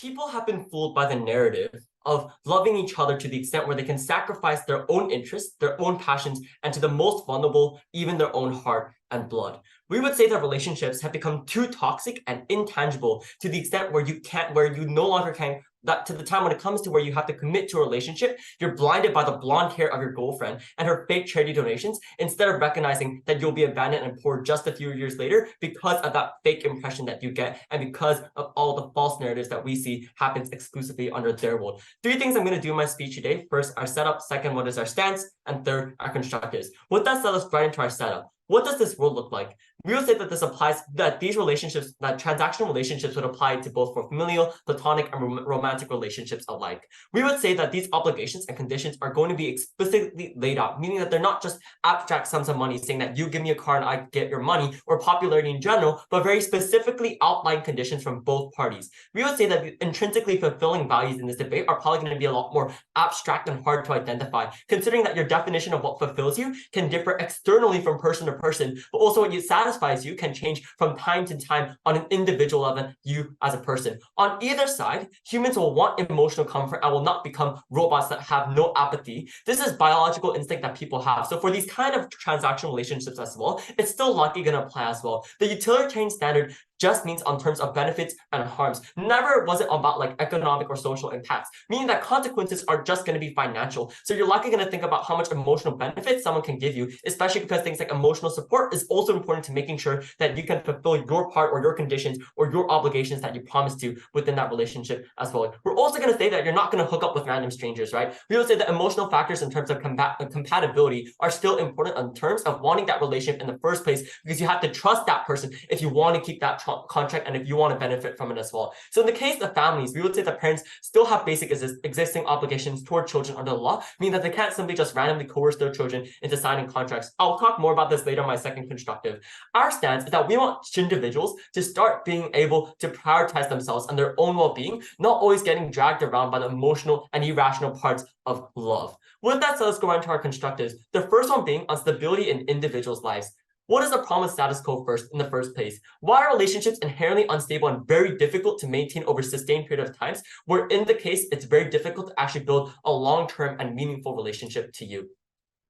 People have been fooled by the narrative of loving each other to the extent where they can sacrifice their own interests, their own passions, and to the most vulnerable, even their own heart and blood. We would say that relationships have become too toxic and intangible to the extent where you no longer can, that to the time when it comes to where you have to commit to a relationship, you're blinded by the blonde hair of your girlfriend and her fake charity donations, instead of recognizing that you'll be abandoned and poor just a few years later because of that fake impression that you get and because of all the false narratives that we see happens exclusively under their world. 3 things I'm going to do in my speech today. First, our setup. Second, what is our stance? And third, our constructives. With that said, let's right into our setup. What does this world look like? We would say that this applies, that these relationships, that transactional relationships would apply to both for familial, platonic, and romantic relationships alike. We would say that these obligations and conditions are going to be explicitly laid out, meaning that they're not just abstract sums of money saying that you give me a car and I get your money, or popularity in general, but very specifically outlined conditions from both parties. We would say that the intrinsically fulfilling values in this debate are probably going to be a lot more abstract and hard to identify, considering that your definition of what fulfills you can differ externally from person to person, but also what satisfies you can change from time to time on an individual level, you as a person. On either side, humans will want emotional comfort and will not become robots that have no apathy. This is biological instinct that people have. So for these kind of transactional relationships as well, it's still likely going to apply as well. The utilitarian standard just means on terms of benefits and harms. Never was it about like economic or social impacts, meaning that consequences are just going to be financial. So you're likely going to think about how much emotional benefits someone can give you, especially because things like emotional support is also important to making sure that you can fulfill your part or your conditions or your obligations that you promised to within that relationship as well. We're also going to say that you're not going to hook up with random strangers, right? We will say that emotional factors in terms of compatibility are still important in terms of wanting that relationship in the first place, because you have to trust that person if you want to keep that contract and if you want to benefit from it as well. So in the case of families, we would say that parents still have basic existing obligations toward children under the law, meaning that they can't simply just randomly coerce their children into signing contracts. I'll talk more about this later in my second constructive. Our stance is that we want individuals to start being able to prioritize themselves and their own well-being, not always getting dragged around by the emotional and irrational parts of love. With that said, let's go on to our constructives. The first one being on stability in individuals' lives. What is the problem with status quo in the first place? Why are relationships inherently unstable and very difficult to maintain over a sustained period of times, where in the case, it's very difficult to actually build a long-term and meaningful relationship to you?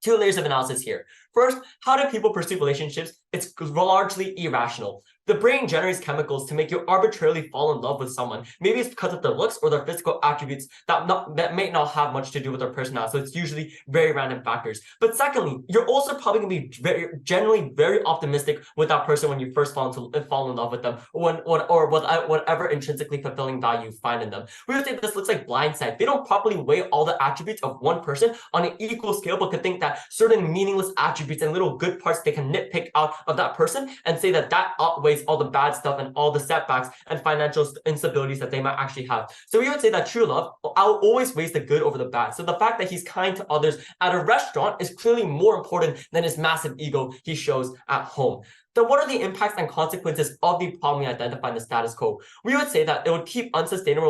2 layers of analysis here. First, how do people pursue relationships? It's largely irrational. The brain generates chemicals to make you arbitrarily fall in love with someone. Maybe it's because of their looks or their physical attributes that may not have much to do with their personality. So it's usually very random factors. But secondly, you're also probably going to be generally very optimistic with that person when you first fall in love with them, or whatever intrinsically fulfilling value you find in them. We would say this looks like blindsight. They don't properly weigh all the attributes of one person on an equal scale, but could think that certain meaningless attributes and little good parts they can nitpick out of that person and say that that outweighs all the bad stuff and all the setbacks and financial instabilities that they might actually have. So we would say that true love always weighs the good over the bad. So the fact that he's kind to others at a restaurant is clearly more important than his massive ego he shows at home. Then what are the impacts and consequences of the problem we identify in the status quo? We would say that it would keep unsustainable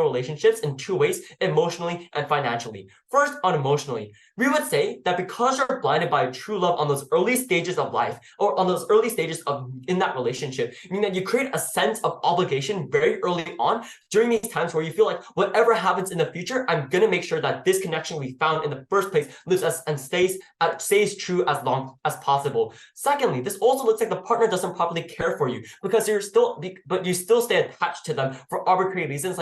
relationships in 2 ways, emotionally and financially. First, on emotionally, we would say that because you're blinded by true love on those early stages of life, or on those early stages in that relationship, meaning that you create a sense of obligation very early on during these times where you feel like whatever happens in the future, I'm going to make sure that this connection we found in the first place lives us and stays true as long as possible. Secondly, this also looks like the partner doesn't properly care for you because you still stay attached to them for arbitrary reasons,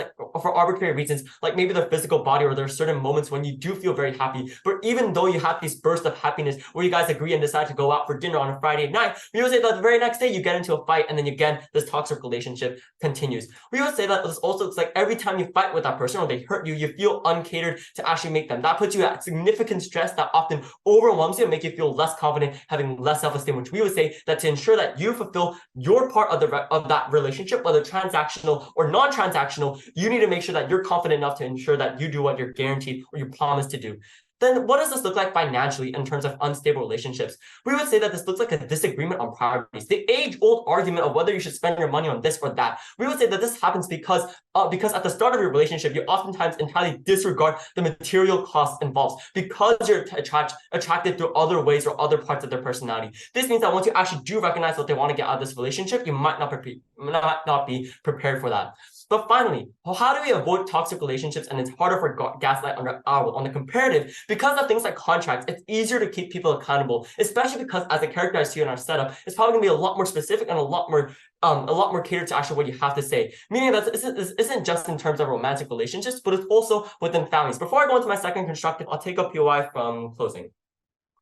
like maybe their physical body, or there are certain moments when you do feel very happy. But even though you have these bursts of happiness where you guys agree and decide to go out for dinner on a Friday night, we would say that the very next day you get into a fight, and then again this toxic relationship continues. We would say that this also looks like every time you fight with that person or they hurt you, you feel uncatered to actually make them. That puts you at significant stress that often overwhelms you and make you feel less confident, having less self-esteem, which we would say that to ensure that you fulfill your part of that relationship, whether transactional or non-transactional, you need to make sure that you're confident enough to ensure that you do what you're guaranteed or you promised to do. Then what does this look like financially in terms of unstable relationships? We would say that this looks like a disagreement on priorities. The age-old argument of whether you should spend your money on this or that. We would say that this happens because at the start of your relationship, you oftentimes entirely disregard the material costs involved because you're attracted through other ways or other parts of their personality. This means that once you actually do recognize what they want to get out of this relationship, you might not not be prepared for that. But finally, how do we avoid toxic relationships and it's harder for gaslight under our rule? On the comparative, because of things like contracts, it's easier to keep people accountable, especially because as a characterized here in our setup, it's probably going to be a lot more specific and a lot more catered to actually what you have to say. Meaning that this isn't just in terms of romantic relationships, but it's also within families. Before I go into my second constructive, I'll take a POI from closing.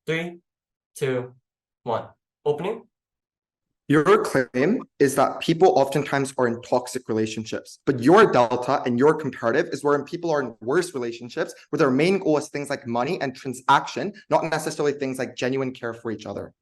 3, 2, 1. Opening. Your claim is that people oftentimes are in toxic relationships, but your delta and your comparative is wherein people are in worse relationships where their main goal is things like money and transaction, not necessarily things like genuine care for each other.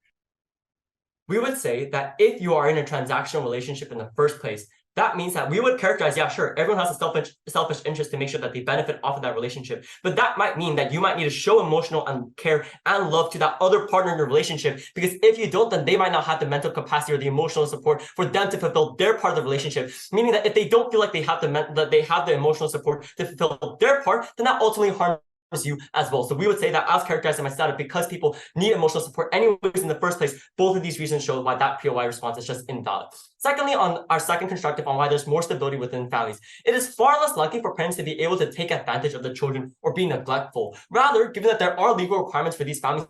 We would say that if you are in a transactional relationship in the first place, that means that we would characterize, yeah, sure, everyone has a selfish interest to make sure that they benefit off of that relationship. But that might mean that you might need to show emotional and care and love to that other partner in the relationship. Because if you don't, then they might not have the mental capacity or the emotional support for them to fulfill their part of the relationship. Meaning that if they don't feel like they have the emotional support to fulfill their part, then that ultimately harms you as well. So we would say that as characterized in my setup, because people need emotional support anyways in the first place, both of these reasons show why that POI response is just invalid. Secondly, on our second constructive on why there's more stability within families, it is far less likely for parents to be able to take advantage of the children or be neglectful. Rather, given that there are legal requirements for these families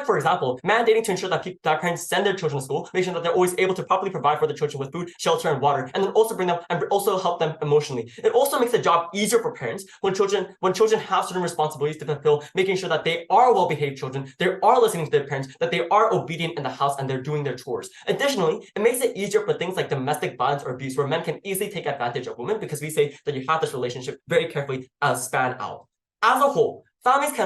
for example, mandating to ensure that parents send their children to school, making sure that they're always able to properly provide for the children with food, shelter, and water, and then also bring them and also help them emotionally. It also makes the job easier for parents when children have certain responsibilities to fulfill, making sure that they are well-behaved children, they are listening to their parents, that they are obedient in the house, and they're doing their chores. Additionally, it makes it easier for things like domestic violence or abuse, where men can easily take advantage of women because we say that you have this relationship very carefully span out. As a whole, families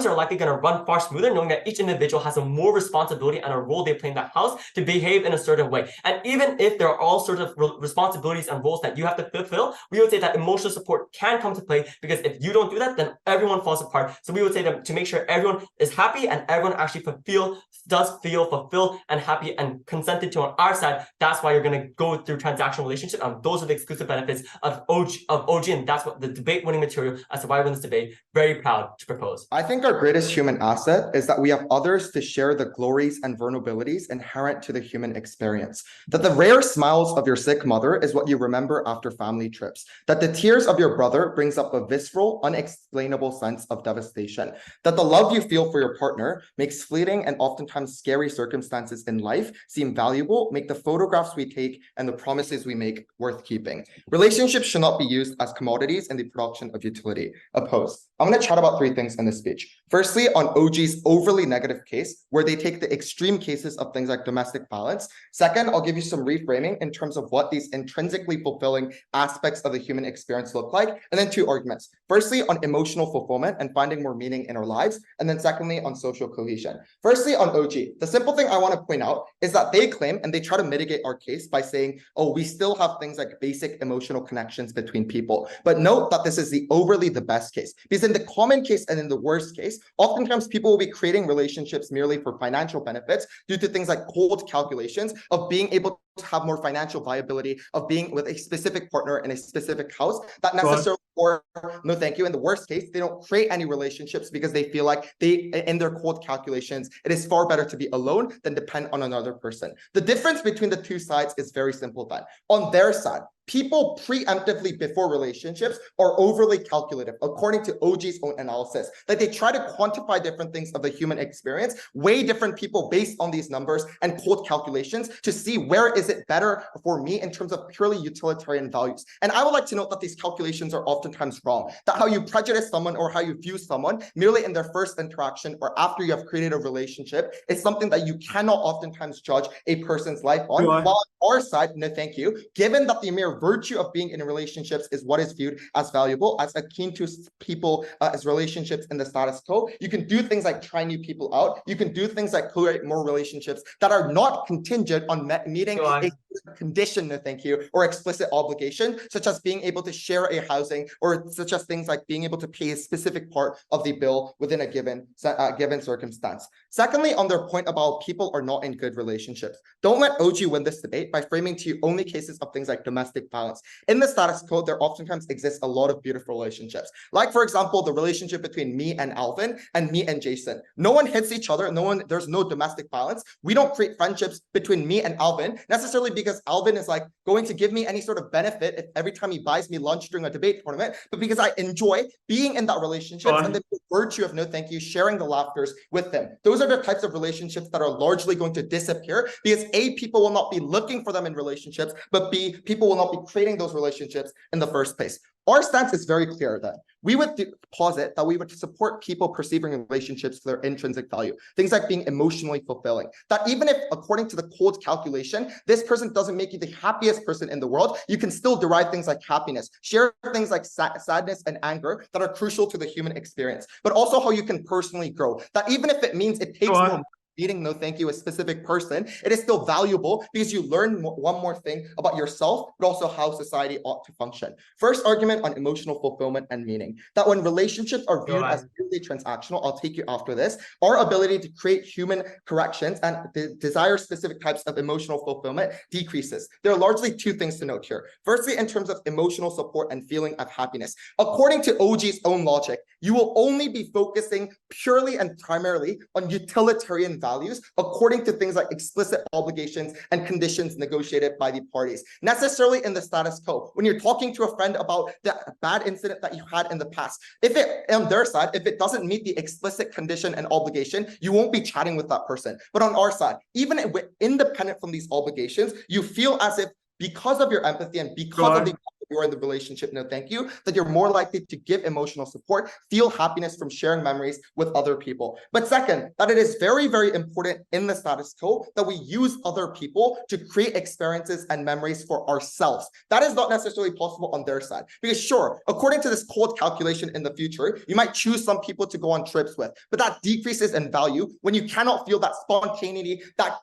are likely going to run far smoother, knowing that each individual has a more responsibility and a role they play in the house to behave in a certain way. And even if there are all sorts of responsibilities and roles that you have to fulfill, we would say that emotional support can come to play, because if you don't do that, then everyone falls apart. So we would say that to make sure everyone is happy and everyone actually does feel fulfilled and happy and consented to on our side, that's why you're going to go through transactional relationship. And those are the exclusive benefits of OG, and that's what the debate-winning material as to why I win this debate. Very proud to propose. I think our greatest human asset is that we have others to share the glories and vulnerabilities inherent to the human experience. That the rare smiles of your sick mother is what you remember after family trips. That the tears of your brother brings up a visceral, unexplainable sense of devastation. That the love you feel for your partner makes fleeting and oftentimes scary circumstances in life seem valuable, make the photographs we take and the promises we make worth keeping. Relationships should not be used as commodities in the production of utility. Opposed. I'm going to chat about three things in this speech. Firstly, on OG's overly negative case, where they take the extreme cases of things like domestic violence. Second, I'll give you some reframing in terms of what these intrinsically fulfilling aspects of the human experience look like. And then two arguments. Firstly, on emotional fulfillment and finding more meaning in our lives. And then secondly, on social cohesion. Firstly, on OG, the simple thing I want to point out is that they claim and they try to mitigate our case by saying, oh, we still have things like basic emotional connections between people. But note that this is the overly the best case. Because in the common case and in the worst case, oftentimes people will be creating relationships merely for financial benefits due to things like cold calculations of being able to have more financial viability, of being with a specific partner in a specific house, that necessarily, or no thank you. In the worst case, they don't create any relationships because they feel like in their cold calculations, it is far better to be alone than depend on another person. The difference between the two sides is very simple then. On their side, people preemptively before relationships are overly calculative, according to OG's own analysis. Like they try to quantify different things of the human experience, weigh different people based on these numbers and cold calculations to see where is it better for me in terms of purely utilitarian values. And I would like to note that these calculations are oftentimes wrong. That how you prejudice someone or how you view someone merely in their first interaction or after you have created a relationship is something that you cannot oftentimes judge a person's life on. While on our side, no thank you, given that the mere virtue of being in relationships is what is viewed as valuable, as akin to people as relationships in the status quo. You can do things like try new people out. You can do things like create more relationships that are not contingent on meeting a condition, no thank you, or explicit obligation, such as being able to share a housing, or such as things like being able to pay a specific part of the bill within a given circumstance. Secondly, on their point about people are not in good relationships, don't let OG win this debate by framing to you only cases of things like domestic domestic violence. In the status quo, there oftentimes exists a lot of beautiful relationships. Like, for example, the relationship between me and Alvin and me and Jason. No one hits each other. There's no domestic violence. We don't create friendships between me and Alvin necessarily because Alvin is like going to give me any sort of benefit if every time he buys me lunch during a debate tournament, but because I enjoy being in that relationship and the virtue of no thank you, sharing the laughters with them. Those are the types of relationships that are largely going to disappear because A, people will not be looking for them in relationships, but B, people will not be creating those relationships in the first place. Our stance is very clear that we would posit that we would support people perceiving relationships to their intrinsic value. Things like being emotionally fulfilling. That even if, according to the cold calculation, this person doesn't make you the happiest person in the world, you can still derive things like happiness, share things like sadness and anger that are crucial to the human experience, but also how you can personally grow. That even if it means it takes more meeting no thank you a specific person, it is still valuable because you learn one more thing about yourself, but also how society ought to function. First argument on emotional fulfillment and meaning, that when relationships are viewed as purely transactional, I'll take you after this, our ability to create human corrections and desire specific types of emotional fulfillment decreases. There are largely two things to note here. Firstly, in terms of emotional support and feeling of happiness, according to OG's own logic, you will only be focusing purely and primarily on utilitarian values according to things like explicit obligations and conditions negotiated by the parties. Necessarily in the status quo, when you're talking to a friend about the bad incident that you had in the past, if it on their side, if it doesn't meet the explicit condition and obligation, you won't be chatting with that person. But on our side, even if independent from these obligations, you feel as if because of your empathy and because of the you're in the relationship, no thank you, that you're more likely to give emotional support, feel happiness from sharing memories with other people. But second, that it is very, very important in the status quo that we use other people to create experiences and memories for ourselves. That is not necessarily possible on their side. Because sure, according to this cold calculation in the future, you might choose some people to go on trips with, but that decreases in value when you cannot feel that spontaneity, that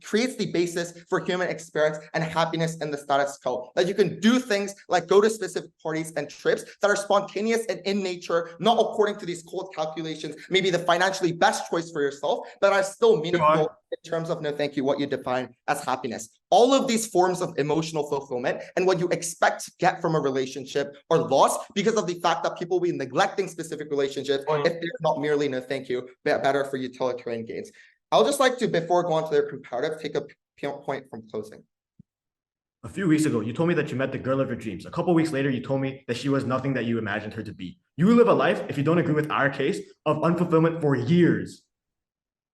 creates the basis for human experience and happiness in the status quo. That you can do things like go to specific parties and trips that are spontaneous and in nature, not according to these cold calculations, maybe the financially best choice for yourself, but are still meaningful in terms of no thank you, what you define as happiness. All of these forms of emotional fulfillment and what you expect to get from a relationship are lost because of the fact that people will be neglecting specific relationships if they're not merely no thank you, but better for utilitarian gains. I'll just like to, before going to their comparative, take a point from closing. A few weeks ago, you told me that you met the girl of your dreams. A couple weeks later, you told me that she was nothing that you imagined her to be. You live a life, if you don't agree with our case, of unfulfillment for years.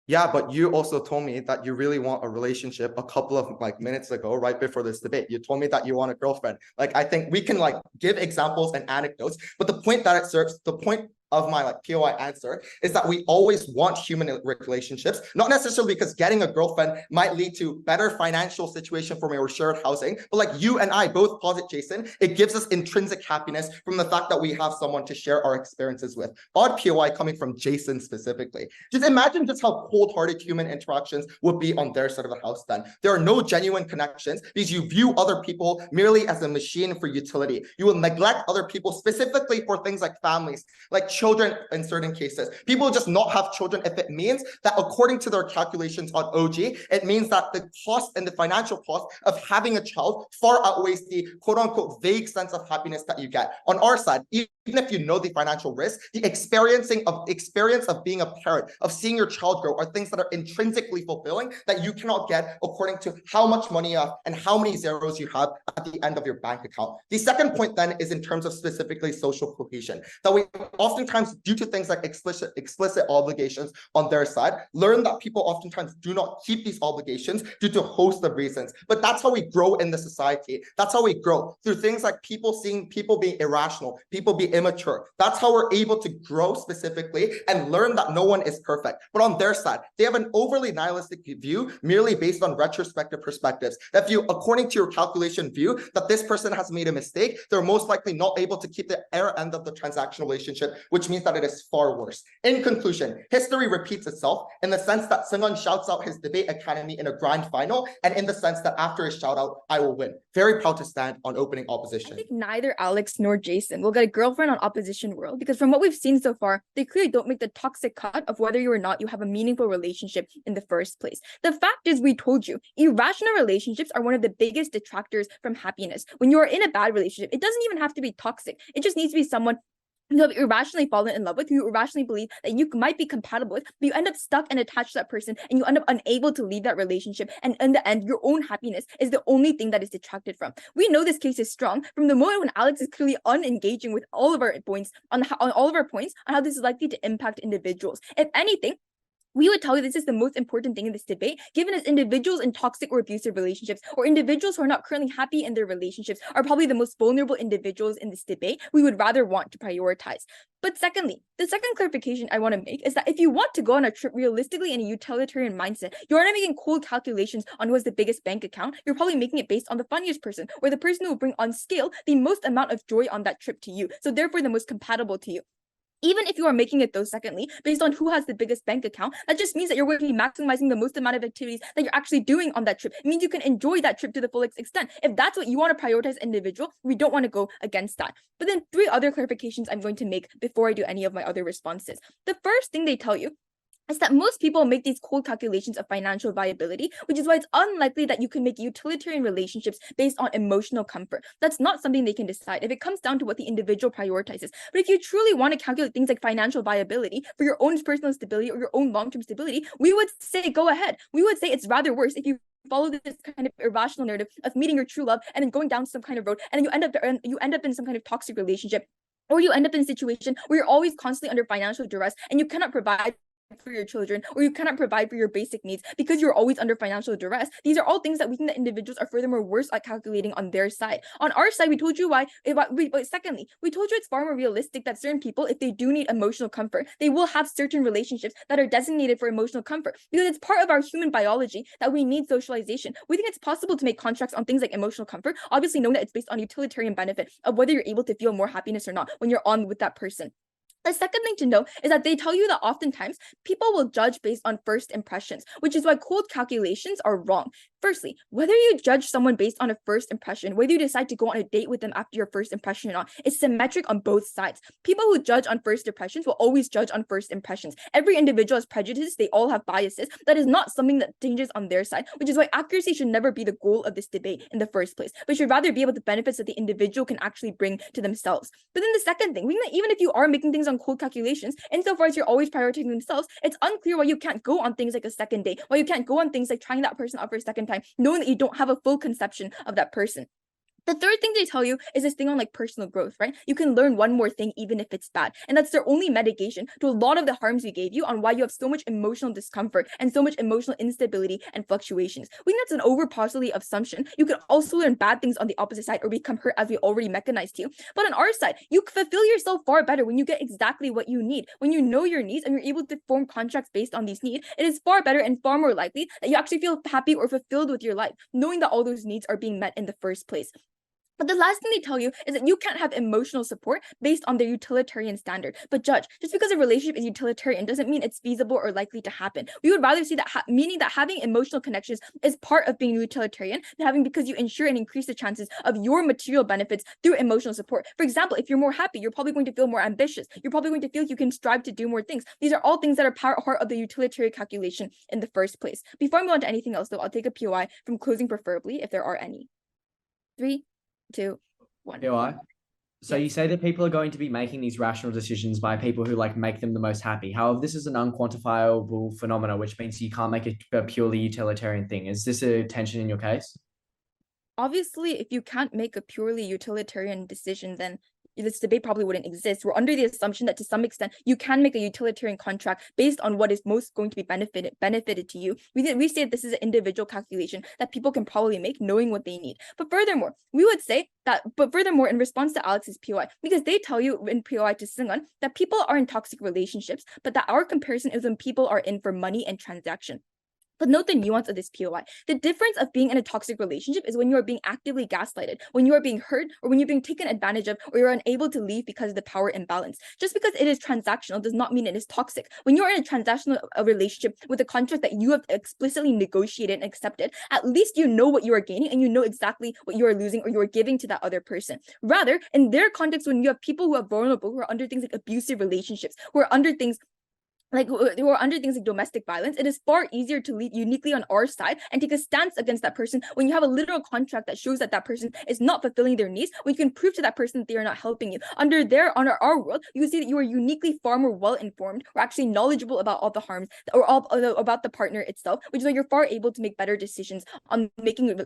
Yeah, but you also told me that you really want a relationship a couple of minutes ago, right before this debate. You told me that you want a girlfriend. I think we can give examples and anecdotes, but the point that it serves, the point of my POI answer is that we always want human relationships, not necessarily because getting a girlfriend might lead to better financial situation for me or shared housing, but you and I both posit, Jason, it gives us intrinsic happiness from the fact that we have someone to share our experiences with. Odd POI coming from Jason specifically. Just imagine just how cold-hearted human interactions would be on their side of the house then. There are no genuine connections because you view other people merely as a machine for utility. You will neglect other people specifically for things like families, like children in certain cases. People just not have children if it means that according to their calculations on OG, it means that the cost and the financial cost of having a child far outweighs the quote unquote vague sense of happiness that you get. On our side, even if you know the financial risk, the experience of being a parent, of seeing your child grow are things that are intrinsically fulfilling that you cannot get according to how much money you have and how many zeros you have at the end of your bank account. The second point then is in terms of specifically social cohesion, that we oftentimes, due to things like explicit obligations on their side, learn that people oftentimes do not keep these obligations due to a host of reasons. But that's how we grow in the society. That's how we grow, through things like people seeing people being irrational, people be immature. That's how we're able to grow specifically and learn that no one is perfect. But on their side, they have an overly nihilistic view merely based on retrospective perspectives. If you, according to your calculation, view that this person has made a mistake, they're most likely not able to keep the air end of the transactional relationship with which means that it is far worse. In conclusion, history repeats itself in the sense that Seung-Won shouts out his debate academy in a grand final, and in the sense that after his shout out, I will win. Very proud to stand on opening opposition. I think neither Alex nor Jason will get a girlfriend on opposition world, because from what we've seen so far, they clearly don't make the toxic cut of whether you or not you have a meaningful relationship in the first place. The fact is, we told you, irrational relationships are one of the biggest detractors from happiness. When you are in a bad relationship, it doesn't even have to be toxic. It just needs to be someone you have irrationally fallen in love with, who you irrationally believe that you might be compatible with, but you end up stuck and attached to that person, and you end up unable to leave that relationship, and in the end, your own happiness is the only thing that is detracted from. We know this case is strong from the moment when Alex is clearly unengaging with all of our points on how this is likely to impact individuals. If anything, we would tell you this is the most important thing in this debate, given as individuals in toxic or abusive relationships, or individuals who are not currently happy in their relationships, are probably the most vulnerable individuals in this debate we would rather want to prioritize. But secondly, the second clarification I want to make is that if you want to go on a trip realistically in a utilitarian mindset, you're not making cold calculations on who has the biggest bank account. You're probably making it based on the funniest person, or the person who will bring on scale the most amount of joy on that trip to you, so therefore the most compatible to you. Even if you are making it, though, secondly, based on who has the biggest bank account, that just means that you're going to be maximizing the most amount of activities that you're actually doing on that trip. It means you can enjoy that trip to the fullest extent. If that's what you want to prioritize individual, we don't want to go against that. But then 3 other clarifications I'm going to make before I do any of my other responses. The first thing they tell you is that most people make these cold calculations of financial viability, which is why it's unlikely that you can make utilitarian relationships based on emotional comfort. That's not something they can decide if it comes down to what the individual prioritizes. But if you truly want to calculate things like financial viability for your own personal stability or your own long-term stability, we would say go ahead. We would say it's rather worse if you follow this kind of irrational narrative of meeting your true love and then going down some kind of road, and then you end up in some kind of toxic relationship, or you end up in a situation where you're always constantly under financial duress and you cannot provide for your children, or you cannot provide for your basic needs because you're always under financial duress. These are all things that we think that individuals are furthermore worse at calculating on their side. On our side, we told you why. But secondly, we told you it's far more realistic that certain people, if they do need emotional comfort, they will have certain relationships that are designated for emotional comfort, because it's part of our human biology that we need socialization. We think it's possible to make contracts on things like emotional comfort, obviously knowing that it's based on utilitarian benefit of whether you're able to feel more happiness or not when you're on with that person. The second thing to know is that they tell you that oftentimes people will judge based on first impressions, which is why cold calculations are wrong. Firstly, whether you judge someone based on a first impression, whether you decide to go on a date with them after your first impression or not, is symmetric on both sides. People who judge on first impressions will always judge on first impressions. Every individual has prejudices, they all have biases. That is not something that changes on their side, which is why accuracy should never be the goal of this debate in the first place, but should rather be able to benefits that the individual can actually bring to themselves. But then the second thing, even if you are making things on cold calculations, insofar as you're always prioritizing themselves, it's unclear why you can't go on things like a second date, why you can't go on things like trying that person out for a second time, knowing that you don't have a full conception of that person. The third thing they tell you is this thing on like personal growth, right? You can learn one more thing even if it's bad. And that's their only mitigation to a lot of the harms we gave you on why you have so much emotional discomfort and so much emotional instability and fluctuations. We think that's an over-postulate assumption. You could also learn bad things on the opposite side or become hurt, as we already mechanized you. But on our side, you fulfill yourself far better when you get exactly what you need. When you know your needs and you're able to form contracts based on these needs, it is far better and far more likely that you actually feel happy or fulfilled with your life, knowing that all those needs are being met in the first place. But the last thing they tell you is that you can't have emotional support based on their utilitarian standard. But judge, just because a relationship is utilitarian doesn't mean it's feasible or likely to happen. We would rather see that meaning that having emotional connections is part of being utilitarian than having, because you ensure and increase the chances of your material benefits through emotional support. For example, if you're more happy, you're probably going to feel more ambitious. You're probably going to feel you can strive to do more things. These are all things that are part of the utilitarian calculation in the first place. Before I move on to anything else, though, I'll take a POI from closing preferably, if there are any. 3, 2, 1. POI. So Yes. you say that people are going to be making these rational decisions by people who like make them the most happy. However, this is an unquantifiable phenomena, which means you can't make it a purely utilitarian thing. Is this a tension in your case? Obviously, if you can't make a purely utilitarian decision, then this debate probably wouldn't exist. We're under the assumption that to some extent you can make a utilitarian contract based on what is most going to be benefited to you. We say that this is an individual calculation that people can probably make knowing what they need. But furthermore, in response to Alex's POI, because they tell you in POI to Seung-Won that people are in toxic relationships, but that our comparison is when people are in for money and transaction. But note the nuance of this POI. The difference of being in a toxic relationship is when you are being actively gaslighted, when you are being hurt, or when you're being taken advantage of, or you're unable to leave because of the power imbalance. Just because it is transactional does not mean it is toxic. When you're in a transactional relationship with a contract that you have explicitly negotiated and accepted, at least you know what you are gaining and you know exactly what you are losing or you are giving to that other person. Rather, in their context, when you have people who are vulnerable, who are under things like abusive relationships, who are under things like domestic violence, it is far easier to lead uniquely on our side and take a stance against that person when you have a literal contract that shows that that person is not fulfilling their needs, when you can prove to that person that they are not helping you. Under our world, you see that you are uniquely far more well informed or actually knowledgeable about all the harms or about the partner itself, which is why you're far able to make better decisions on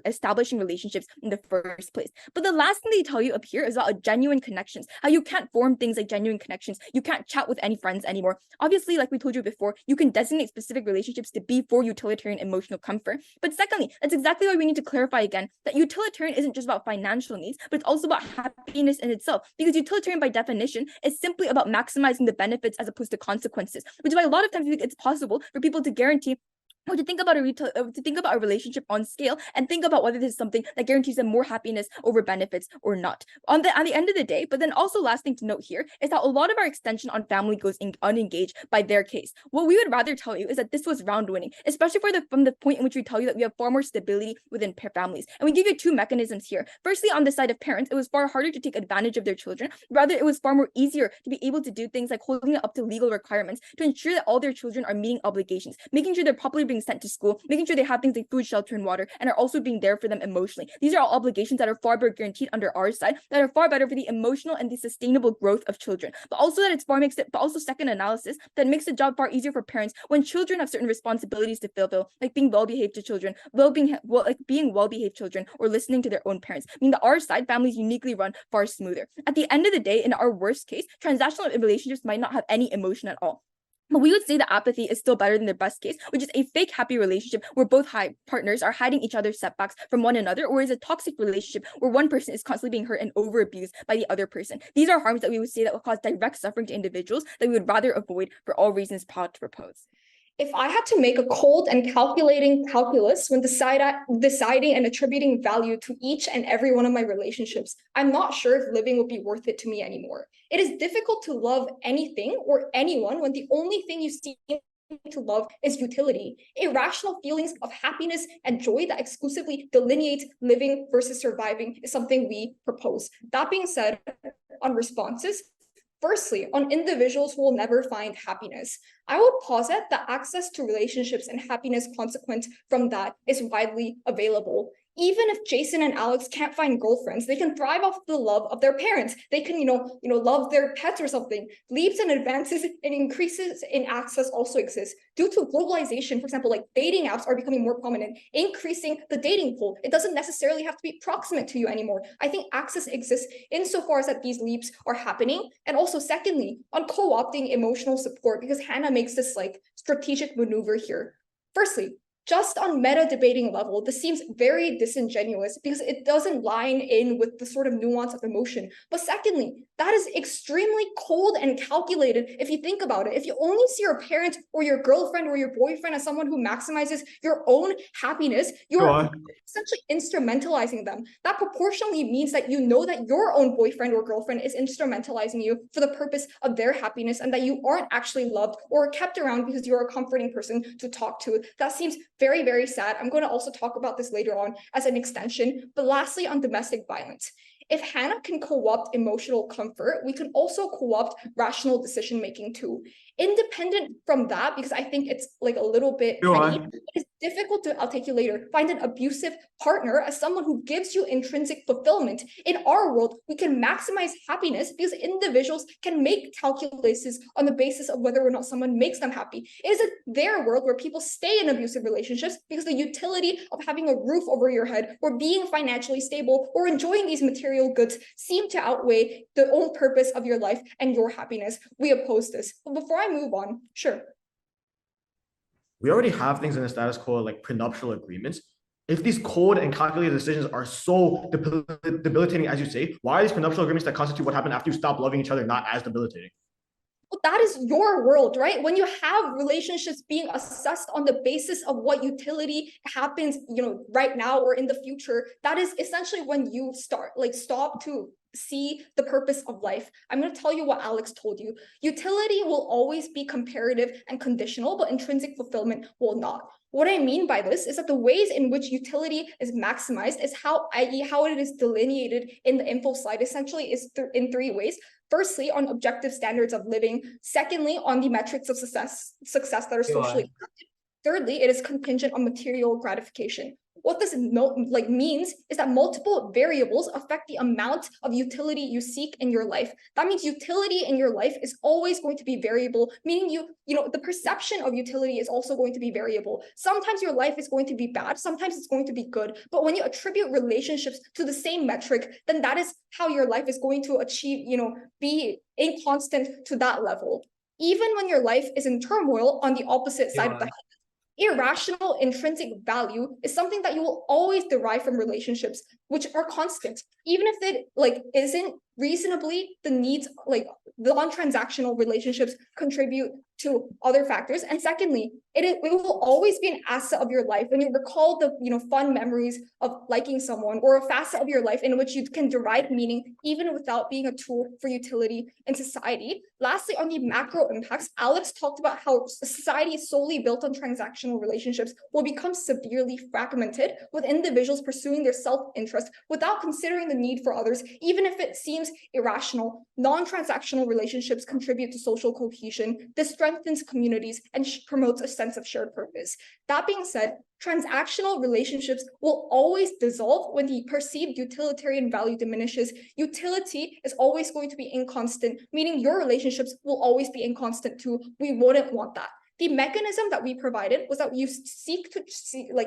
establishing relationships in the first place. But the last thing they tell you up here is about genuine connections, how you can't form things like genuine connections, you can't chat with any friends anymore. Obviously, like we told you before, you can designate specific relationships to be for utilitarian emotional comfort. But secondly, that's exactly why we need to clarify again that utilitarian isn't just about financial needs, but it's also about happiness in itself. Because utilitarian by definition is simply about maximizing the benefits as opposed to consequences, which is why a lot of times it's possible for people to guarantee or to think about a relationship on scale and think about whether this is something that guarantees them more happiness over benefits or not. At the end of the day, but then also last thing to note here is that a lot of our extension on family goes unengaged by their case. What we would rather tell you is that this was round winning, especially from the point in which we tell you that we have far more stability within families. And we give you two mechanisms here. Firstly, on the side of parents, it was far harder to take advantage of their children. Rather, it was far more easier to be able to do things like holding it up to legal requirements to ensure that all their children are meeting obligations, making sure they're properly being sent to school, making sure they have things like food, shelter, and water, and are also being there for them emotionally. These are all obligations that are far better guaranteed under our side, that are far better for the emotional and the sustainable growth of children. But also second analysis, that makes the job far easier for parents when children have certain responsibilities to fulfill, like being well-behaved children, being well-behaved children, or listening to their own parents. Meaning that our side families uniquely run far smoother. At the end of the day, in our worst case, transactional relationships might not have any emotion at all. But we would say that apathy is still better than their best case, which is a fake happy relationship where both partners are hiding each other's setbacks from one another, or is a toxic relationship where one person is constantly being hurt and over-abused by the other person. These are harms that we would say that will cause direct suffering to individuals that we would rather avoid for all reasons Pod propose. If I had to make a cold and calculating calculus when deciding and attributing value to each and every one of my relationships, I'm not sure if living would be worth it to me anymore. It is difficult to love anything or anyone when the only thing you seem to love is utility. Irrational feelings of happiness and joy that exclusively delineate living versus surviving is something we propose. That being said, on responses, firstly, on individuals who will never find happiness, I would posit that access to relationships and happiness consequent from that is widely available. Even if Jason and Alex can't find girlfriends, they can thrive off the love of their parents. They can, love their pets or something. Leaps and advances and increases in access also exist. Due to globalization, for example, like dating apps are becoming more prominent, increasing the dating pool. It doesn't necessarily have to be proximate to you anymore. I think access exists insofar as that these leaps are happening. And also, secondly, on co-opting emotional support, because Hannah makes this like strategic maneuver here. Firstly, just on meta debating level, this seems very disingenuous because it doesn't line in with the sort of nuance of emotion. But secondly, that is extremely cold and calculated if you think about it. If you only see your parent or your girlfriend or your boyfriend as someone who maximizes your own happiness, you're essentially instrumentalizing them. That proportionally means that you know that your own boyfriend or girlfriend is instrumentalizing you for the purpose of their happiness and that you aren't actually loved or kept around because you're a comforting person to talk to. That seems very, very sad. I'm going to also talk about this later on as an extension. But lastly, on domestic violence. If Hannah can co-opt emotional comfort, we can also co-opt rational decision-making too. Independent from that, because I think it's like a little bit petty, it's difficult to, I'll take you later, find an abusive partner as someone who gives you intrinsic fulfillment. In our world, we can maximize happiness because individuals can make calculations on the basis of whether or not someone makes them happy. It is their world where people stay in abusive relationships because the utility of having a roof over your head or being financially stable or enjoying these material goods seem to outweigh the own purpose of your life and your happiness. We oppose this. But before I move on, sure. We already have things in the status quo like prenuptial agreements. If these cold and calculated decisions are so debilitating as you say, why are these prenuptial agreements that constitute what happened after you stop loving each other not as debilitating? Well, that is your world, right? When you have relationships being assessed on the basis of what utility happens, right now or in the future, that is essentially when you stop to see the purpose of life. I'm going to tell you what Alex told you. Utility will always be comparative and conditional, but intrinsic fulfillment will not. What I mean by this is that the ways in which utility is maximized is how it is delineated in the info slide essentially is in three ways. Firstly, on objective standards of living. Secondly, on the metrics of success that are socially accepted. Thirdly, it is contingent on material gratification. What this means is that multiple variables affect the amount of utility you seek in your life. That means utility in your life is always going to be variable, meaning the perception of utility is also going to be variable. Sometimes your life is going to be bad, sometimes it's going to be good. But when you attribute relationships to the same metric, then that is how your life is going to achieve, be inconstant to that level. Even when your life is in turmoil on the opposite side of the irrational intrinsic value is something that you will always derive from relationships which are constant, even if it isn't reasonably the needs, the non-transactional relationships contribute to other factors. And secondly, it will always be an asset of your life when you recall the fun memories of liking someone, or a facet of your life in which you can derive meaning even without being a tool for utility in society. Lastly, on the macro impacts, Alex talked about how society solely built on transactional relationships will become severely fragmented, with individuals pursuing their self-interest without considering the need for others, even if it seems irrational. Non-transactional relationships contribute to social cohesion. This strengthens communities and promotes a sense of shared purpose. That being said, transactional relationships will always dissolve when the perceived utilitarian value diminishes. Utility is always going to be inconstant, meaning your relationships will always be inconstant too. We wouldn't want that. The mechanism that we provided was that you seek to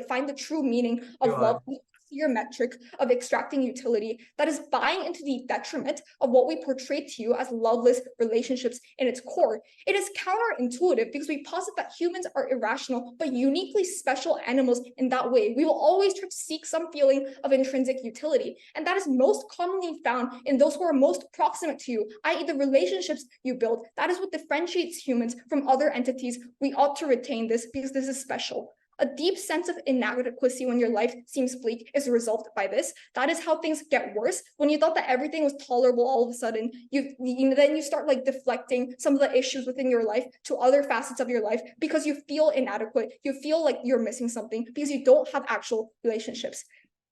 find the true meaning of love, your metric of extracting utility that is buying into the detriment of what we portray to you as loveless relationships in its core. It is counterintuitive because we posit that humans are irrational but uniquely special animals in that way. We will always try to seek some feeling of intrinsic utility, and that is most commonly found in those who are most proximate to you, i.e. the relationships you build. That is what differentiates humans from other entities. We ought to retain this because this is special. A deep sense of inadequacy when your life seems bleak is a result by this. That is how things get worse. When you thought that everything was tolerable, all of a sudden, then you start deflecting some of the issues within your life to other facets of your life because you feel inadequate. You feel like you're missing something because you don't have actual relationships.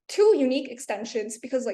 Two unique extensions because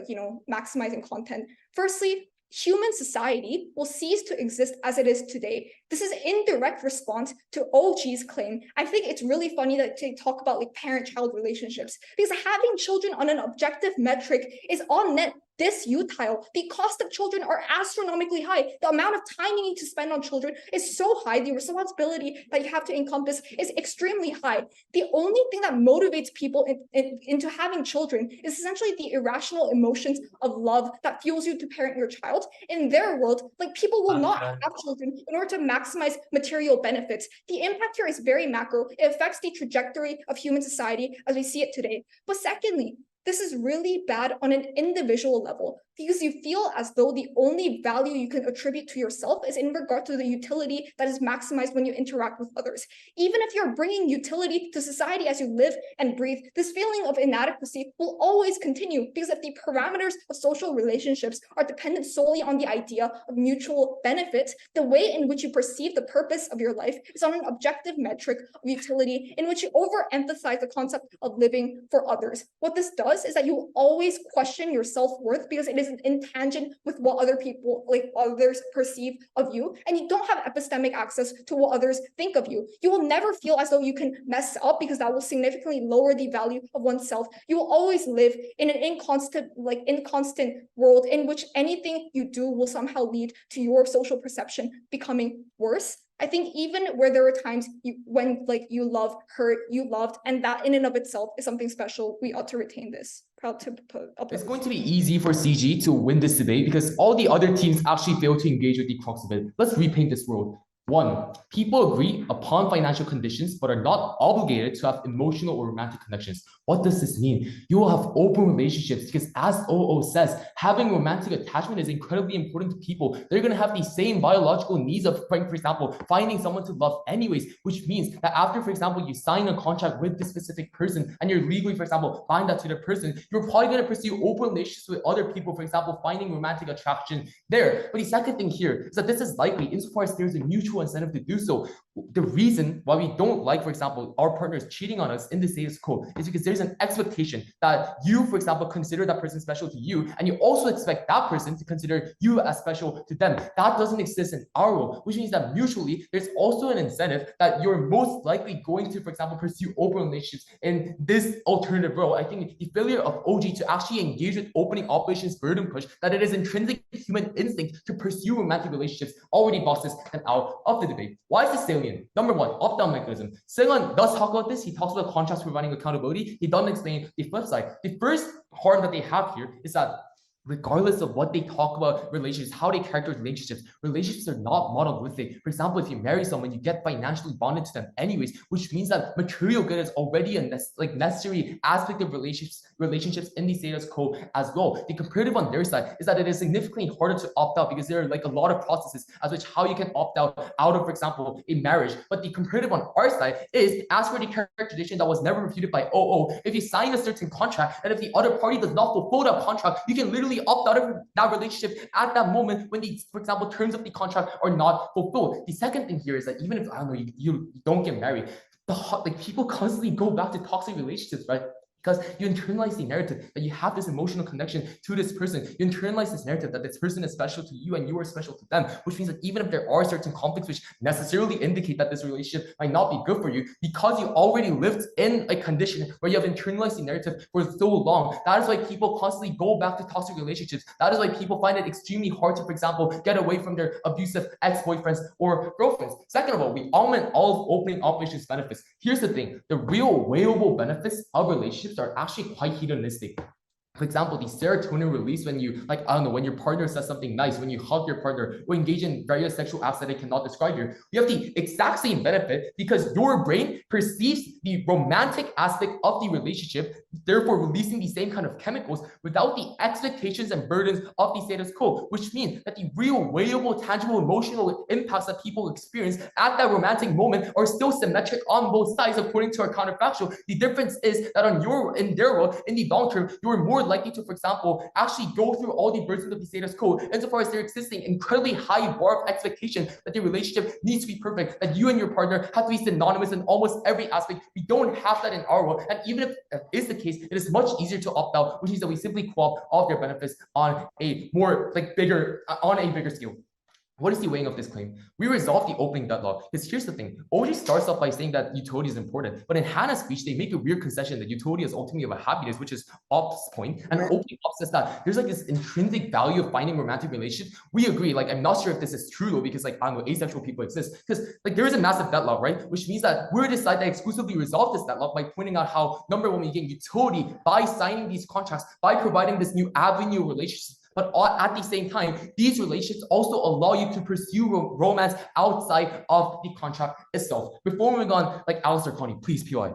maximizing content. Firstly, human society will cease to exist as it is today. This is in direct response to OG's claim. I think it's really funny that they talk about parent-child relationships, because having children on an objective metric is on net disutile. The cost of children are astronomically high. The amount of time you need to spend on children is so high. The responsibility that you have to encompass is extremely high. The only thing that motivates people into having children is essentially the irrational emotions of love that fuels you to parent your child. In their world, people will not have children in order to maximize material benefits. The impact here is very macro. It affects the trajectory of human society as we see it today. But secondly, this is really bad on an individual level because you feel as though the only value you can attribute to yourself is in regard to the utility that is maximized when you interact with others. Even if you're bringing utility to society as you live and breathe, this feeling of inadequacy will always continue, because if the parameters of social relationships are dependent solely on the idea of mutual benefit, the way in which you perceive the purpose of your life is on an objective metric of utility in which you overemphasize the concept of living for others. What this does is that you will always question your self-worth because it is in tangent with what other people, others perceive of you, and you don't have epistemic access to what others think of you. You will never feel as though you can mess up because that will significantly lower the value of oneself. You will always live in an inconstant world in which anything you do will somehow lead to your social perception becoming worse. I think even where there are times when you love, hurt, you loved, and that in and of itself is something special, we ought to retain this. Proud to put up. It's going to be easy for CG to win this debate because all the other teams actually failed to engage with the crux of it. Let's repaint this world. 1. People agree upon financial conditions but are not obligated to have emotional or romantic connections. What does this mean? You will have open relationships because, as OO says, having romantic attachment is incredibly important to people. They're going to have the same biological needs of, for example, finding someone to love anyways, which means that after, for example, you sign a contract with this specific person and you're legally, for example, bind that to the person, you're probably going to pursue open relationships with other people, for example, finding romantic attraction there. But the second thing here is that this is likely insofar as there's a mutual incentive to do so. The reason why we don't like, for example, our partners cheating on us in the status quo is because there's an expectation that you, for example, consider that person special to you, and you also expect that person to consider you as special to them. That doesn't exist in our world, which means that mutually there's also an incentive that you're most likely going to, for example, pursue open relationships in this alternative world. I think the failure of OG to actually engage with opening operations burden push, that it is intrinsic human instinct to pursue romantic relationships, already boxes them out of the debate. Why is this salient? Number one, opt-out mechanism. Seung does talk about this. He talks about contracts providing accountability. He doesn't explain the flip side. The first harm that they have here is that regardless of what they talk about relationships, how they characterize relationships are not modeled with it. For example, if you marry someone, you get financially bonded to them anyways, which means that material good is already a necessary aspect of relationships in the status quo as well. The comparative on their side is that it is significantly harder to opt out because there are like a lot of processes as which how you can opt out of, for example, a marriage. But the comparative on our side is, as for the characterization that was never refuted by OO, if you sign a certain contract and if the other party does not fulfill that contract, you can literally opt out of that relationship at that moment when the, for example, terms of the contract are not fulfilled. The second thing here is that even if, I don't know, you don't get married, like people constantly go back to toxic relationships, right? Because you internalize the narrative that you have this emotional connection to this person. You internalize this narrative that this person is special to you and you are special to them, which means that even if there are certain conflicts which necessarily indicate that this relationship might not be good for you, because you already lived in a condition where you have internalized the narrative for so long, that is why people constantly go back to toxic relationships. That is why people find it extremely hard to, for example, get away from their abusive ex-boyfriends or girlfriends. Second of all, we augment all of opening operations benefits. Here's the thing, the real weighable benefits of relationships are actually quite hedonistic. For example, the serotonin release when you, like, I don't know, when your partner says something nice, when you hug your partner, or engage in various sexual acts that I cannot describe here, you have the exact same benefit because your brain perceives the romantic aspect of the relationship, therefore releasing the same kind of chemicals without the expectations and burdens of the status quo, which means that the real, weighable, tangible, emotional impacts that people experience at that romantic moment are still symmetric on both sides according to our counterfactual. The difference is that in their world, in the long term, you are more likely to, for example, actually go through all the burdens of the status quo insofar as they're existing incredibly high bar of expectation that the relationship needs to be perfect, that you and your partner have to be synonymous in almost every aspect. We don't have that in our world. And even if that is the case, it is much easier to opt out, which means that we simply co-opt all of their benefits on a more bigger scale. What is the weighing of this claim? We resolve the opening deadlock. Because here's the thing. OG starts off by saying that utility is important. But in Hannah's speech, they make a weird concession that utility is ultimately of a happiness, which is Op's point. And opening Op says that there's like this intrinsic value of finding romantic relationships. We agree. Like, I'm not sure if this is true though, because like, I don't know, asexual people exist. Because like there is a massive deadlock, right? Which means that we're deciding to exclusively resolve this deadlock by pointing out how, number one, we gain utility by signing these contracts, by providing this new avenue of relationships. But at the same time, these relationships also allow you to pursue romance outside of the contract itself. Before moving on, like Alistair Connie, please, PY.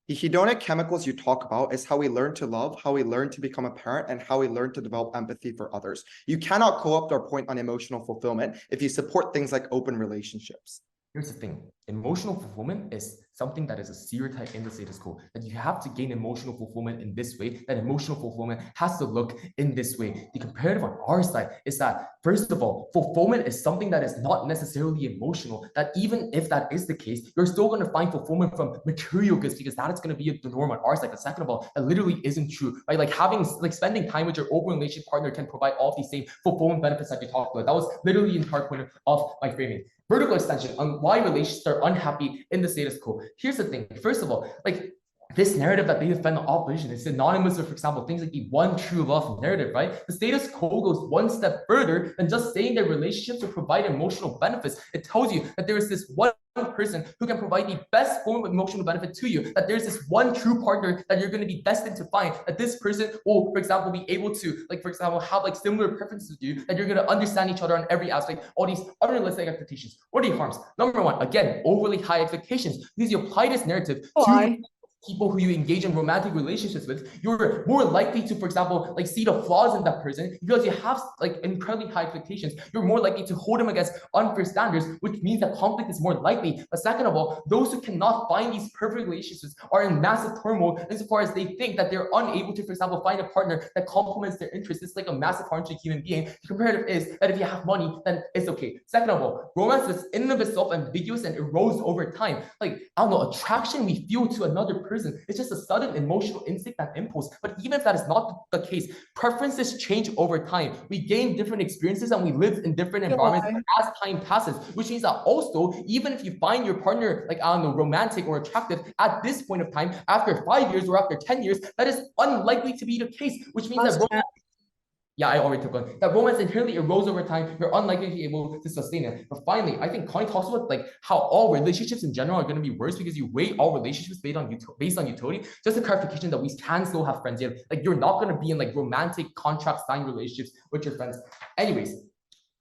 The hedonic chemicals you talk about is how we learn to love, how we learn to become a parent, and how we learn to develop empathy for others. You cannot co-opt our point on emotional fulfillment if you support things like open relationships. Here's the thing. Emotional fulfillment is something that is a stereotype in the status quo, that you have to gain emotional fulfillment in this way, that emotional fulfillment has to look in this way. The comparative on our side is that, first of all, fulfillment is something that is not necessarily emotional, that even if that is the case, you're still going to find fulfillment from material goods because that is going to be the norm on our side. But second of all, that literally isn't true, right? Like spending time with your open relationship partner can provide all the same fulfillment benefits that we talked about. That was literally the entire point of my framing. Vertical extension on why relationships are unhappy in the status quo. Here's the thing. First of all, like this narrative that they defend the opposition is synonymous with, for example, things like the one true love narrative, right? The status quo goes one step further than just saying that relationships will provide emotional benefits. It tells you that there is this one one person who can provide the best form of emotional benefit to you, that there's this one true partner that you're going to be destined to find, that this person will, for example, be able to, like, for example, have like similar preferences with you, that you're going to understand each other on every aspect, all these unrealistic expectations. What are the harms? Number one, again, overly high expectations. Because you apply this narrative to people who you engage in romantic relationships with, you're more likely to, for example, like see the flaws in that person because you have like incredibly high expectations. You're more likely to hold them against unfair standards, which means that conflict is more likely. But second of all, those who cannot find these perfect relationships are in massive turmoil insofar as they think that they're unable to, for example, find a partner that complements their interests. It's like a massive harm to a human being. The comparative is that if you have money, then it's okay. Second of all, romance is in and of itself ambiguous and erodes over time. Like, I don't know, attraction we feel to another person, it's just a sudden emotional instinct and impulse. But even if that is not the case, preferences change over time. We gain different experiences and we live in different environments as time passes, which means that also, even if you find your partner, like, I don't know, romantic or attractive at this point of time, after 5 years or after 10 years, that is unlikely to be the case, which means that romance, yeah, I already took one. That romance inherently erodes over time. You're unlikely to be able to sustain it. But finally, I think Connie talks about like how all relationships in general are going to be worse because you weigh all relationships based on utility. Just a clarification that we can still have friends here. Like, you're not going to be in like romantic contract signed relationships with your friends. Anyways,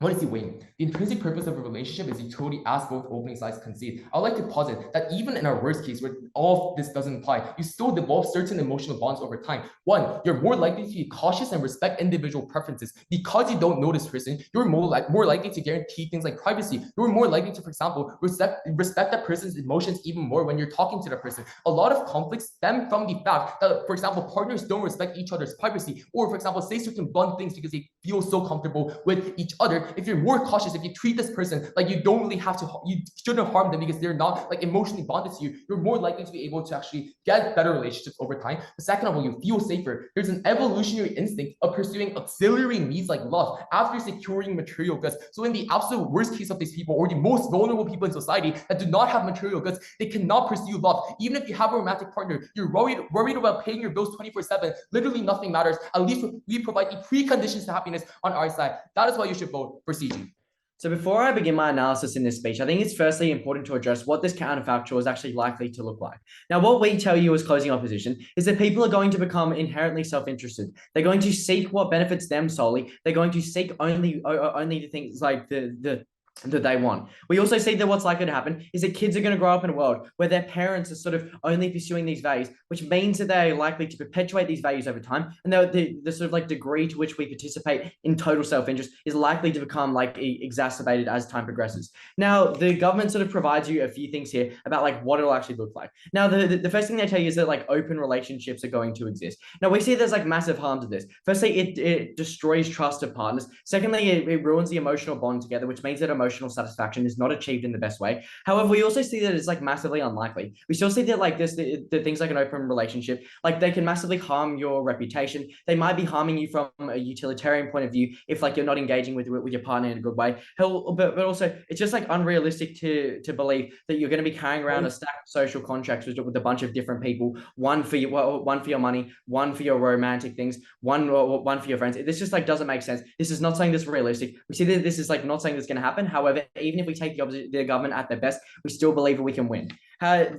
what is he weighing? The intrinsic purpose of a relationship is utility, as both opening sides concede. I would like to posit that even in our worst case, where all of this doesn't apply, you still develop certain emotional bonds over time. One, you're more likely to be cautious and respect individual preferences. Because you don't know this person, you're more likely to guarantee things like privacy. You're more likely to, for example, respect that person's emotions even more when you're talking to that person. A lot of conflicts stem from the fact that, for example, partners don't respect each other's privacy, or, for example, say certain blunt things because they feel so comfortable with each other. If you're more cautious, if you treat this person like you don't really have to, you shouldn't harm them because they're not like emotionally bonded to you, you're more likely to be able to actually get better relationships over time. The second of all, you feel safer. There's an evolutionary instinct of pursuing auxiliary needs like love after securing material goods. So in the absolute worst case of these people, or the most vulnerable people in society that do not have material goods, they cannot pursue love. Even if you have a romantic partner, you're worried about paying your bills 24/7. Literally nothing matters. At least we provide the preconditions to happiness on our side. That is why you should vote for CG. So before I begin my analysis in this speech, I think it's firstly important to address what this counterfactual is actually likely to look like. Now, what we tell you as closing opposition is that people are going to become inherently self-interested. They're going to seek what benefits them solely. They're going to seek only the things like that they want. We also see that what's likely to happen is that kids are going to grow up in a world where their parents are sort of only pursuing these values, which means that they're likely to perpetuate these values over time. And the sort of like degree to which we participate in total self-interest is likely to become like exacerbated as time progresses. Now, the government sort of provides you a few things here about like what it'll actually look like. Now, the first thing they tell you is that like open relationships are going to exist. Now, we see there's like massive harm to this. Firstly, it destroys trust of partners. Secondly, it ruins the emotional bond together, which means that emotional satisfaction is not achieved in the best way. However, we also see that it's like massively unlikely. We still see that like the things like an open relationship, like they can massively harm your reputation. They might be harming you from a utilitarian point of view if like you're not engaging with your partner in a good way. But also it's just like unrealistic to believe that you're going to be carrying around a stack of social contracts with a bunch of different people, one for your money, one for your romantic things, one for your friends. This just like doesn't make sense. This is not something that's realistic. We see that this is like not something that's going to happen. However, even if we take the government at their best, we still believe that we can win.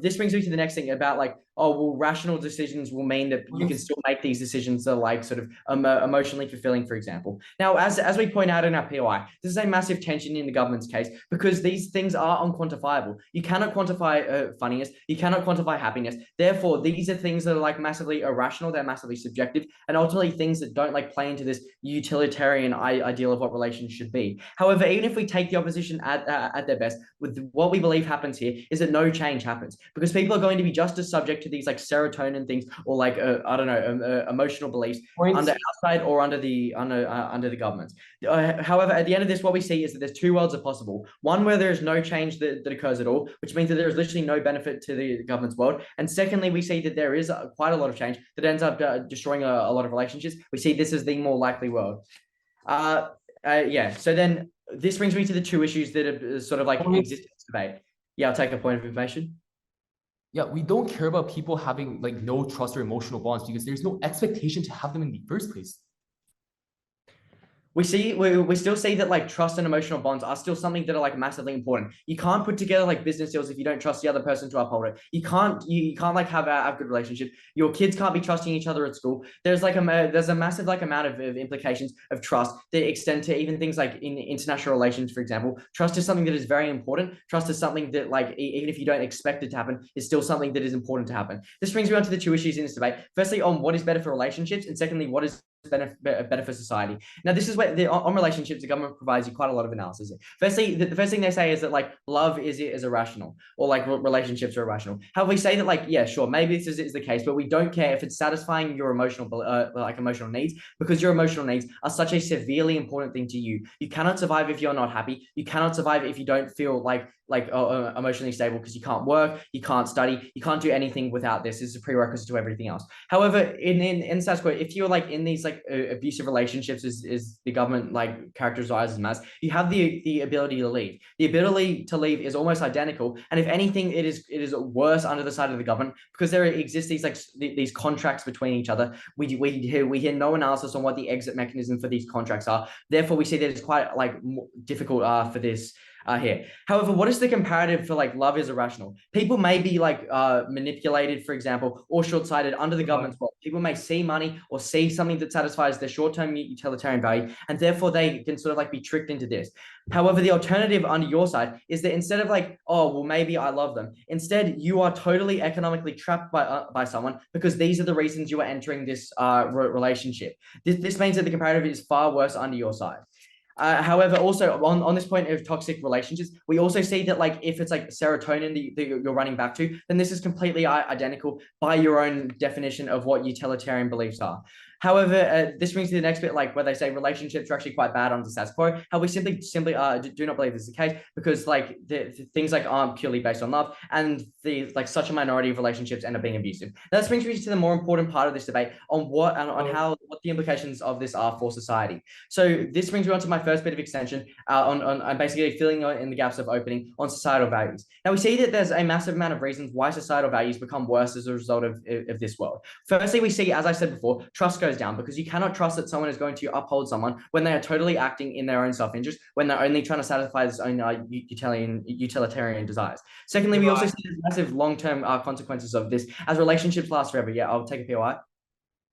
This brings me to the next thing about like, oh, well, rational decisions will mean that you can still make these decisions that are like sort of emotionally fulfilling, for example. Now, as we point out in our POI, this is a massive tension in the government's case because these things are unquantifiable. You cannot quantify funniness. You cannot quantify happiness. Therefore, these are things that are like massively irrational. They're massively subjective, and ultimately things that don't like play into this utilitarian ideal of what relations should be. However, even if we take the opposition at their best, with what we believe happens here is that no change happens because people are going to be just as subject to these like serotonin things or like I don't know emotional beliefs under our side or under the government's. However, at the end of this, what we see is that there's two worlds are possible. One where there is no change that occurs at all, which means that there is literally no benefit to the government's world. And secondly, we see that there is quite a lot of change that ends up destroying a lot of relationships. We see this as the more likely world. Yeah. So then this brings me to the two issues that are sort of like exist in this debate. Yeah, I'll take a point of information. Yeah, we don't care about people having like no trust or emotional bonds because there's no expectation to have them in the first place. we still see that like trust and emotional bonds are still something that are like massively important. You can't put together like business deals if you don't trust the other person to uphold it. You can't like have a good relationship. Your kids can't be trusting each other at school. There's a massive like amount of implications of trust that extend to even things like in international relations, for example. Trust is something that is very important. Trust is something that like even if you don't expect it to happen, is still something that is important to happen. This brings me on to the two issues in this debate. Firstly, on what is better for relationships, and secondly, what is better for society. Now, this is where on relationships, the government provides you quite a lot of analysis. Firstly, the first thing they say is that like love is irrational, or like relationships are irrational. However, we say that like, yeah, sure, maybe this is the case, but we don't care if it's satisfying your emotional needs, because your emotional needs are such a severely important thing to you. You cannot survive if you're not happy. You cannot survive if you don't feel like emotionally stable, because you can't work, you can't study, you can't do anything without this. This is a prerequisite to everything else. However, in status quo, if you're like in these like abusive relationships, is the government like characterizes them as, you have the ability to leave. The ability to leave is almost identical, and if anything, it is worse under the side of the government, because there exist these contracts between each other. We hear no analysis on what the exit mechanism for these contracts are. Therefore, we see that it's quite like difficult for this here. However, what is the comparative for like love is irrational? People may be like manipulated, for example, or short-sighted under the government's will. People may see money or see something that satisfies their short-term utilitarian value, and therefore they can sort of like be tricked into this. However, the alternative under your side is that instead of like, oh, well, maybe I love them, instead you are totally economically trapped by someone, because these are the reasons you are entering this relationship. This means that the comparative is far worse under your side. However, also on this point of toxic relationships, we also see that like if it's like serotonin that you're running back to, then this is completely identical by your own definition of what utilitarian beliefs are. However, this brings to the next bit, like where they say relationships are actually quite bad under status quo. How we simply do not believe this is the case, because like the things like aren't purely based on love, and the like such a minority of relationships end up being abusive. Now, this brings me to the more important part of this debate on what the implications of this are for society. So this brings me on to my first bit of extension on basically filling in the gaps of opening on societal values. Now, we see that there's a massive amount of reasons why societal values become worse as a result of this world. Firstly, we see, as I said before, trust goes down, because you cannot trust that someone is going to uphold someone when they are totally acting in their own self-interest, when they're only trying to satisfy their own utilitarian desires. Secondly, we also see massive long-term consequences of this as relationships last forever. Yeah, I'll take a POI.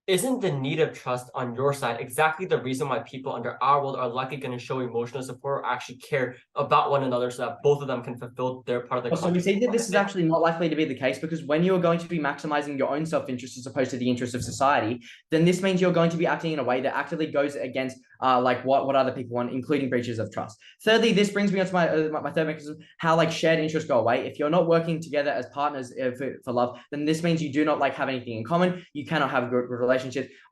Isn't the need of trust on your side exactly the reason why people under our world are likely going to show emotional support or actually care about one another, so that both of them can fulfill their part of the So we see that this is actually not likely to be the case, because when you're going to be maximizing your own self-interest as opposed to the interests of society, then this means you're going to be acting in a way that actively goes against like what other people want, including breaches of trust. Thirdly, this brings me on to my third mechanism, how like shared interests go away. If you're not working together as partners for love, then this means you do not like have anything in common. You cannot have good relationships.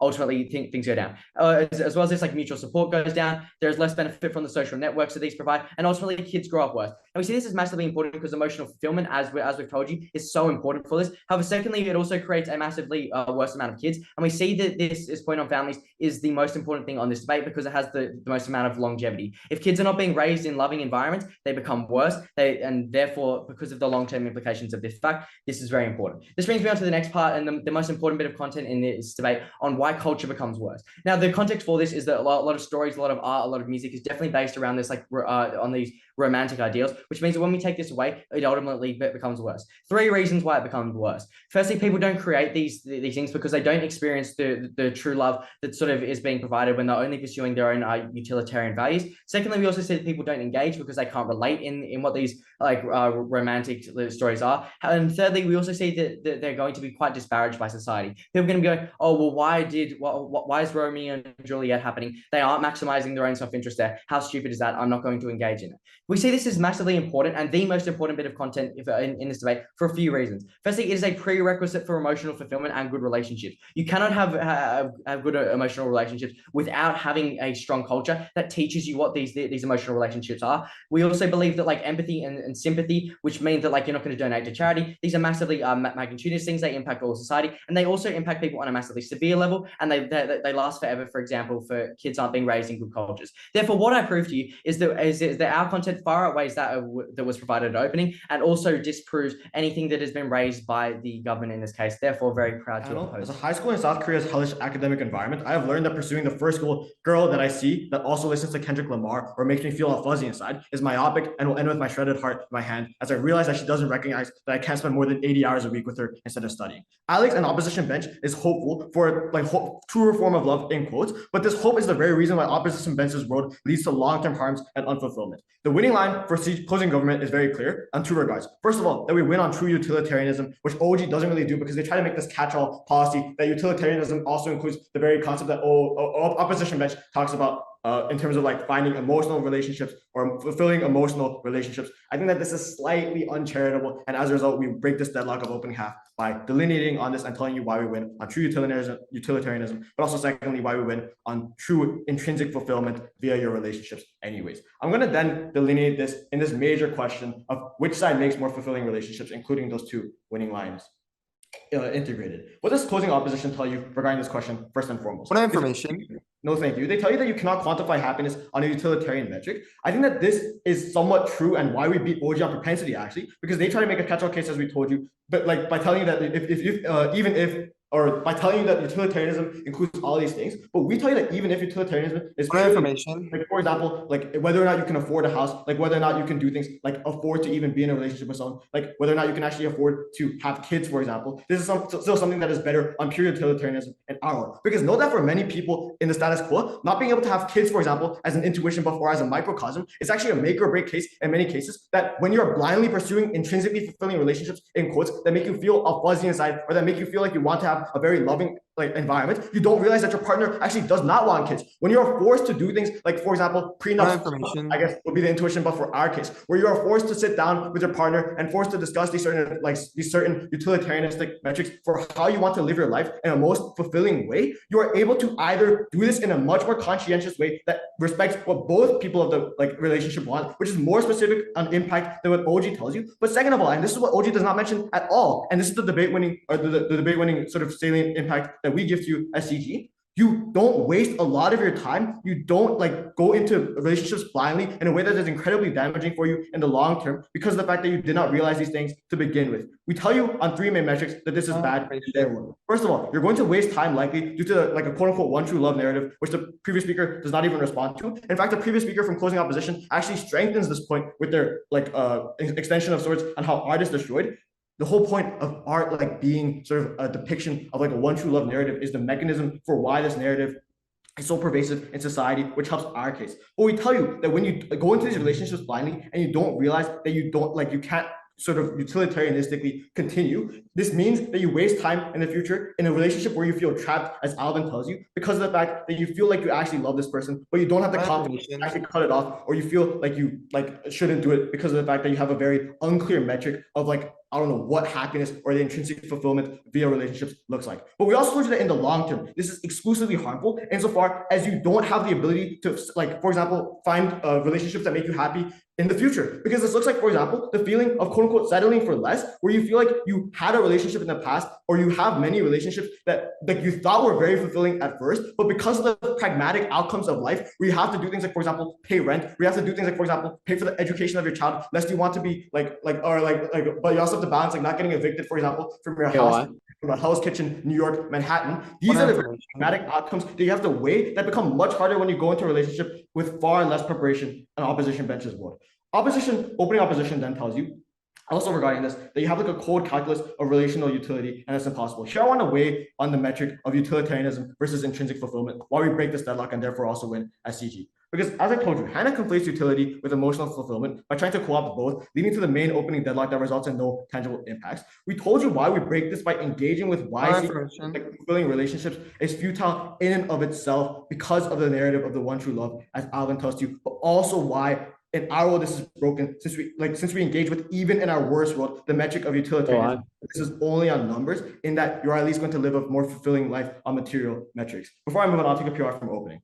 Ultimately, things go down. As well as this, like mutual support goes down. There's less benefit from the social networks that these provide, and ultimately kids grow up worse. And we see this is massively important because emotional fulfillment, as we've told you, is so important for this. However, secondly, it also creates a massively worse amount of kids, and we see that this point on families is the most important thing on this debate, because it has the most amount of longevity. If kids are not being raised in loving environments, they become worse. And therefore, because of the long-term implications of this fact, this is very important. This brings me on to the next part and the most important bit of content in this debate on why culture becomes worse. Now, the context for this is that a lot of stories, a lot of art, a lot of music is definitely based around this, like on these romantic ideals, which means that when we take this away, it ultimately becomes worse. 3 reasons why it becomes worse. Firstly, people don't create these things because they don't experience the true love that sort of is being provided when they're only pursuing their own utilitarian values. Secondly, we also see that people don't engage because they can't relate in what these like romantic stories are. And thirdly, we also see that they're going to be quite disparaged by society. People are going to be going, oh, well, why is Romeo and Juliet happening? They aren't maximizing their own self-interest there. How stupid is that? I'm not going to engage in it. We see this as massively important and the most important bit of content in this debate for a few reasons. Firstly, it is a prerequisite for emotional fulfillment and good relationships. You cannot have good emotional relationships without having a strong culture that teaches you what these emotional relationships are. We also believe that like empathy and and sympathy, which means that like you're not going to donate to charity. These are massively magnitudinous things. They impact all society, and they also impact people on a massively severe level, and they last forever. For example, for kids aren't being raised in good cultures. Therefore, what I prove to you is that our content far outweighs that was provided at opening, and also disproves anything that has been raised by the government in this case. Therefore, very proud to oppose. As a high school in South Korea's hellish academic environment, I have learned that pursuing the first school girl that I see that also listens to Kendrick Lamar or makes me feel all fuzzy inside is myopic and will end with my shredded heart in my hand as I realize that she doesn't recognize that I can't spend more than 80 hours a week with her instead of studying. Alex, an opposition bench, is hopeful for like truer form of love in quotes, but this hope is the very reason why opposition bench's world leads to long-term harms and unfulfillment. The winning line for closing government is very clear on two regards. First of all, that we win on true utilitarianism, which OG doesn't really do because they try to make this catch-all policy that utilitarianism also includes the very concept that opposition bench talks about in terms of like finding emotional relationships or fulfilling emotional relationships. I think that this is slightly uncharitable, and as a result, we break this deadlock of open half by delineating on this and telling you why we win on true utilitarianism, but also secondly, why we win on true intrinsic fulfillment via your relationships anyways. I'm going to then delineate this in this major question of which side makes more fulfilling relationships, including those two winning lines. Integrated. What does closing opposition tell you regarding this question, first and foremost? What information? No, thank you. They tell you that you cannot quantify happiness on a utilitarian metric. I think that this is somewhat true and why we beat OG on propensity, actually, because they try to make a catch-all case, as we told you, but like by telling you that by telling you that utilitarianism includes all these things, but we tell you that even if utilitarianism is What information? like, for example, like whether or not you can afford a house, like whether or not you can do things like afford to even be in a relationship with someone, like whether or not you can actually afford to have kids, for example, this is still something that is better on pure utilitarianism and our. Because know that for many people in the status quo, not being able to have kids, for example, as an intuition buff or as a microcosm, it's actually a make or break case in many cases, that when you're blindly pursuing intrinsically fulfilling relationships in quotes that make you feel all fuzzy inside or that make you feel like you want to have a very loving like environment, you don't realize that your partner actually does not want kids. When you are forced to do things like, for example, prenup, I guess would be the intuition, but for our case, where you are forced to sit down with your partner and forced to discuss these certain utilitarianistic metrics for how you want to live your life in a most fulfilling way, you are able to either do this in a much more conscientious way that respects what both people of the like relationship want, which is more specific on impact than what OG tells you. But second of all, and this is what OG does not mention at all, and this is the debate winning or the debate winning sort of salient impact that we give to you as CG, you don't waste a lot of your time. You don't like go into relationships blindly in a way that is incredibly damaging for you in the long term because of the fact that you did not realize these things to begin with. We tell you on three main metrics that this is bad. First of all, you're going to waste time likely due to like a quote unquote one true love narrative, which the previous speaker does not even respond to. In fact, the previous speaker from closing opposition actually strengthens this point with their like extension of sorts on how art is destroyed. The whole point of art like being sort of a depiction of like a one true love narrative is the mechanism for why this narrative is so pervasive in society, which helps our case. But we tell you that when you go into these relationships blindly and you don't realize that you can't sort of utilitarianistically continue, this means that you waste time in the future in a relationship where you feel trapped, as Alvin tells you, because of the fact that you feel like you actually love this person, but you don't have the confidence to actually cut it off, or you feel like you shouldn't do it because of the fact that you have a very unclear metric of like, I don't know what happiness or the intrinsic fulfillment via relationships looks like. But we also told you that in the long term, this is exclusively harmful insofar as you don't have the ability to, like, for example, find relationships that make you happy in the future. Because this looks like, for example, the feeling of quote unquote settling for less, where you feel like you had a relationship in the past, or you have many relationships that you thought were very fulfilling at first, but because of the pragmatic outcomes of life, where you have to do things like, for example, pay rent, where you have to do things like, for example, pay for the education of your child, lest you want to be but you also have to balance like not getting evicted, for example, from your house, from a Hell's Kitchen, New York, Manhattan. These are the pragmatic outcomes that you have to weigh that become much harder when you go into a relationship with far less preparation on opposition benches would. Opening opposition then tells you, also regarding this, that you have like a cold calculus of relational utility, and it's impossible. Here I want to weigh on the metric of utilitarianism versus intrinsic fulfillment, while we break this deadlock and therefore also win as CG. Because as I told you, Hannah conflates utility with emotional fulfillment by trying to co-opt both, leading to the main opening deadlock that results in no tangible impacts. We told you why we break this by engaging with why fulfilling relationships is futile in and of itself because of the narrative of the one true love, as Alvin tells you, but also why in our world this is broken since we engage with, even in our worst world, the metric of utilitarianism. This is only on numbers, in that you're at least going to live a more fulfilling life on material metrics. Before I move on, I'll take a PR from opening.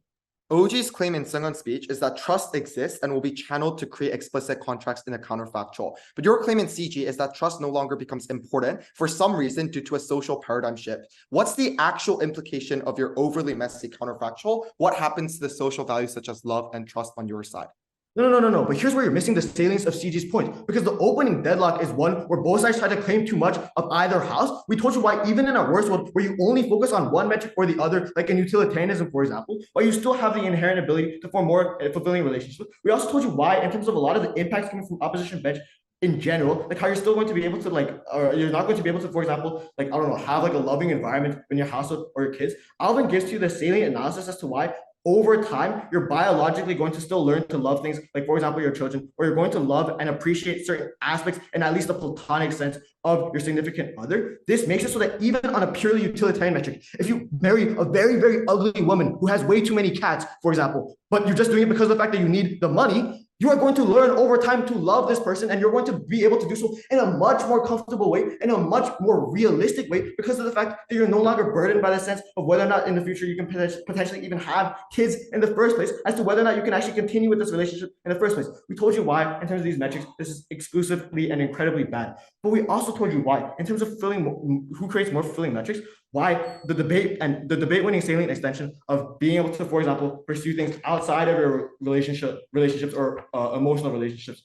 OG's claim in Sung-Hun's speech is that trust exists and will be channeled to create explicit contracts in a counterfactual. But your claim in CG is that trust no longer becomes important for some reason due to a social paradigm shift. What's the actual implication of your overly messy counterfactual? What happens to the social values such as love and trust on your side? No. But here's where you're missing the salience of CG's point, because the opening deadlock is one where both sides try to claim too much of either house. We told you why, even in a worse world where you only focus on one metric or the other, like in utilitarianism, for example, while you still have the inherent ability to form more fulfilling relationships. We also told you why, in terms of a lot of the impacts coming from opposition bench in general, like how you're still going to be able to or you're not going to be able to, for example, like, I don't know, have like a loving environment in your household or your kids. Alvin gives you the salient analysis as to why over time, you're biologically going to still learn to love things, like, for example, your children, or you're going to love and appreciate certain aspects in at least a platonic sense of your significant other. This makes it so that even on a purely utilitarian metric, if you marry a very, very ugly woman who has way too many cats, for example, but you're just doing it because of the fact that you need the money, you are going to learn over time to love this person, and you're going to be able to do so in a much more comfortable way, in a much more realistic way, because of the fact that you're no longer burdened by the sense of whether or not in the future you can potentially even have kids in the first place, as to whether or not you can actually continue with this relationship in the first place. We told you why, in terms of these metrics, this is exclusively and incredibly bad. But we also told you why, in terms of who creates more fulfilling metrics, why the debate and the debate winning salient extension of being able to, for example, pursue things outside of your relationships or emotional relationships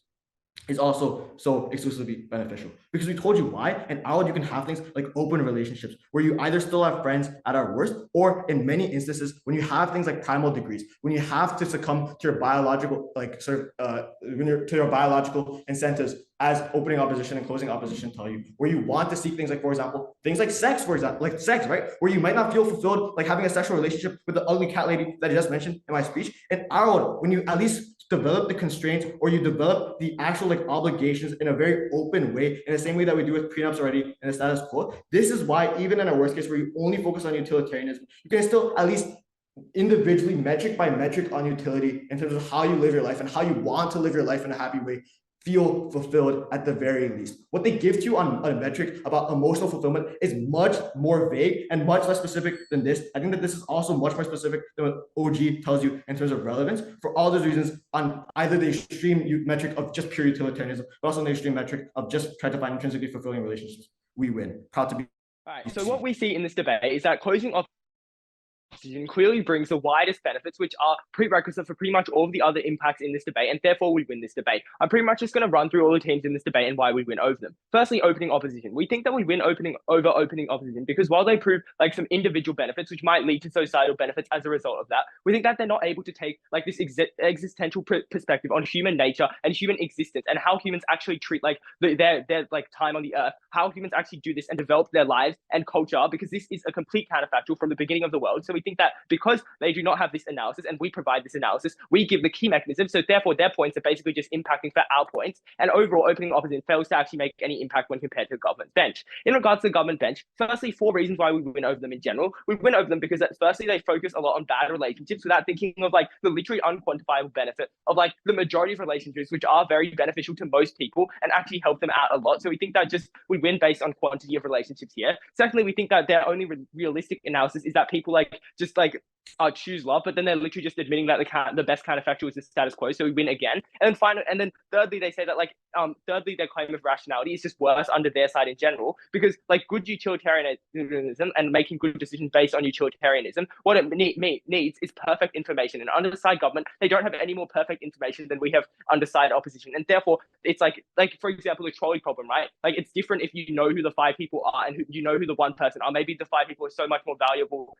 is also so exclusively beneficial, because we told you why. And out you can have things like open relationships where you either still have friends at our worst, or in many instances when you have things like primal degrees, when you have to succumb to your biological to your biological incentives, as opening opposition and closing opposition tell you, where you want to seek things like, for example, things like sex, for example, like sex, right? Where you might not feel fulfilled like having a sexual relationship with the ugly cat lady that I just mentioned in my speech. In our world, when you at least develop the constraints, or you develop the actual like obligations in a very open way, in the same way that we do with prenups already in the status quo. This is why, even in a worst case where you only focus on utilitarianism, you can still at least individually, metric by metric, on utility in terms of how you live your life and how you want to live your life in a happy way, feel fulfilled at the very least. What they give to you on a metric about emotional fulfillment is much more vague and much less specific than this. I think that this is also much more specific than what OG tells you in terms of relevance. For all those reasons, on either the extreme metric of just pure utilitarianism, but also on the extreme metric of just trying to find intrinsically fulfilling relationships, we win. Proud to be. All right, so what we see in this debate is that closing off opposition clearly brings the widest benefits, which are prerequisite for pretty much all of the other impacts in this debate, and therefore we win this debate. I'm pretty much just going to run through all the teams in this debate and why we win over them. Firstly, opening opposition. We think that we win opening opposition because while they prove like some individual benefits, which might lead to societal benefits as a result of that, we think that they're not able to take like this existential perspective on human nature and human existence, and how humans actually treat like their like time on the earth, how humans actually do this and develop their lives and culture, because this is a complete counterfactual from the beginning of the world. So we think that because they do not have this analysis and we provide this analysis, we give the key mechanism. So therefore, their points are basically just impacting for our points. And overall, opening opposition fails to actually make any impact when compared to the government bench. In regards to the government bench, firstly, 4 reasons why we win over them in general. We win over them because firstly, they focus a lot on bad relationships without thinking of like the literally unquantifiable benefit of like the majority of relationships, which are very beneficial to most people and actually help them out a lot. So we think that just we win based on quantity of relationships here. Secondly, we think that their only realistic analysis is that people like just like choose love, but then they're literally just admitting that the best counterfactual is the status quo, so we win again. And then thirdly, they say that like thirdly, their claim of rationality is just worse under their side in general, because like good utilitarianism and making good decisions based on utilitarianism, what it needs is perfect information, and under the side government, they don't have any more perfect information than we have under side opposition, and therefore it's like for example, the trolley problem, right? Like it's different if you know who the 5 people are and you know who the 1 person are. Maybe the 5 people are so much more valuable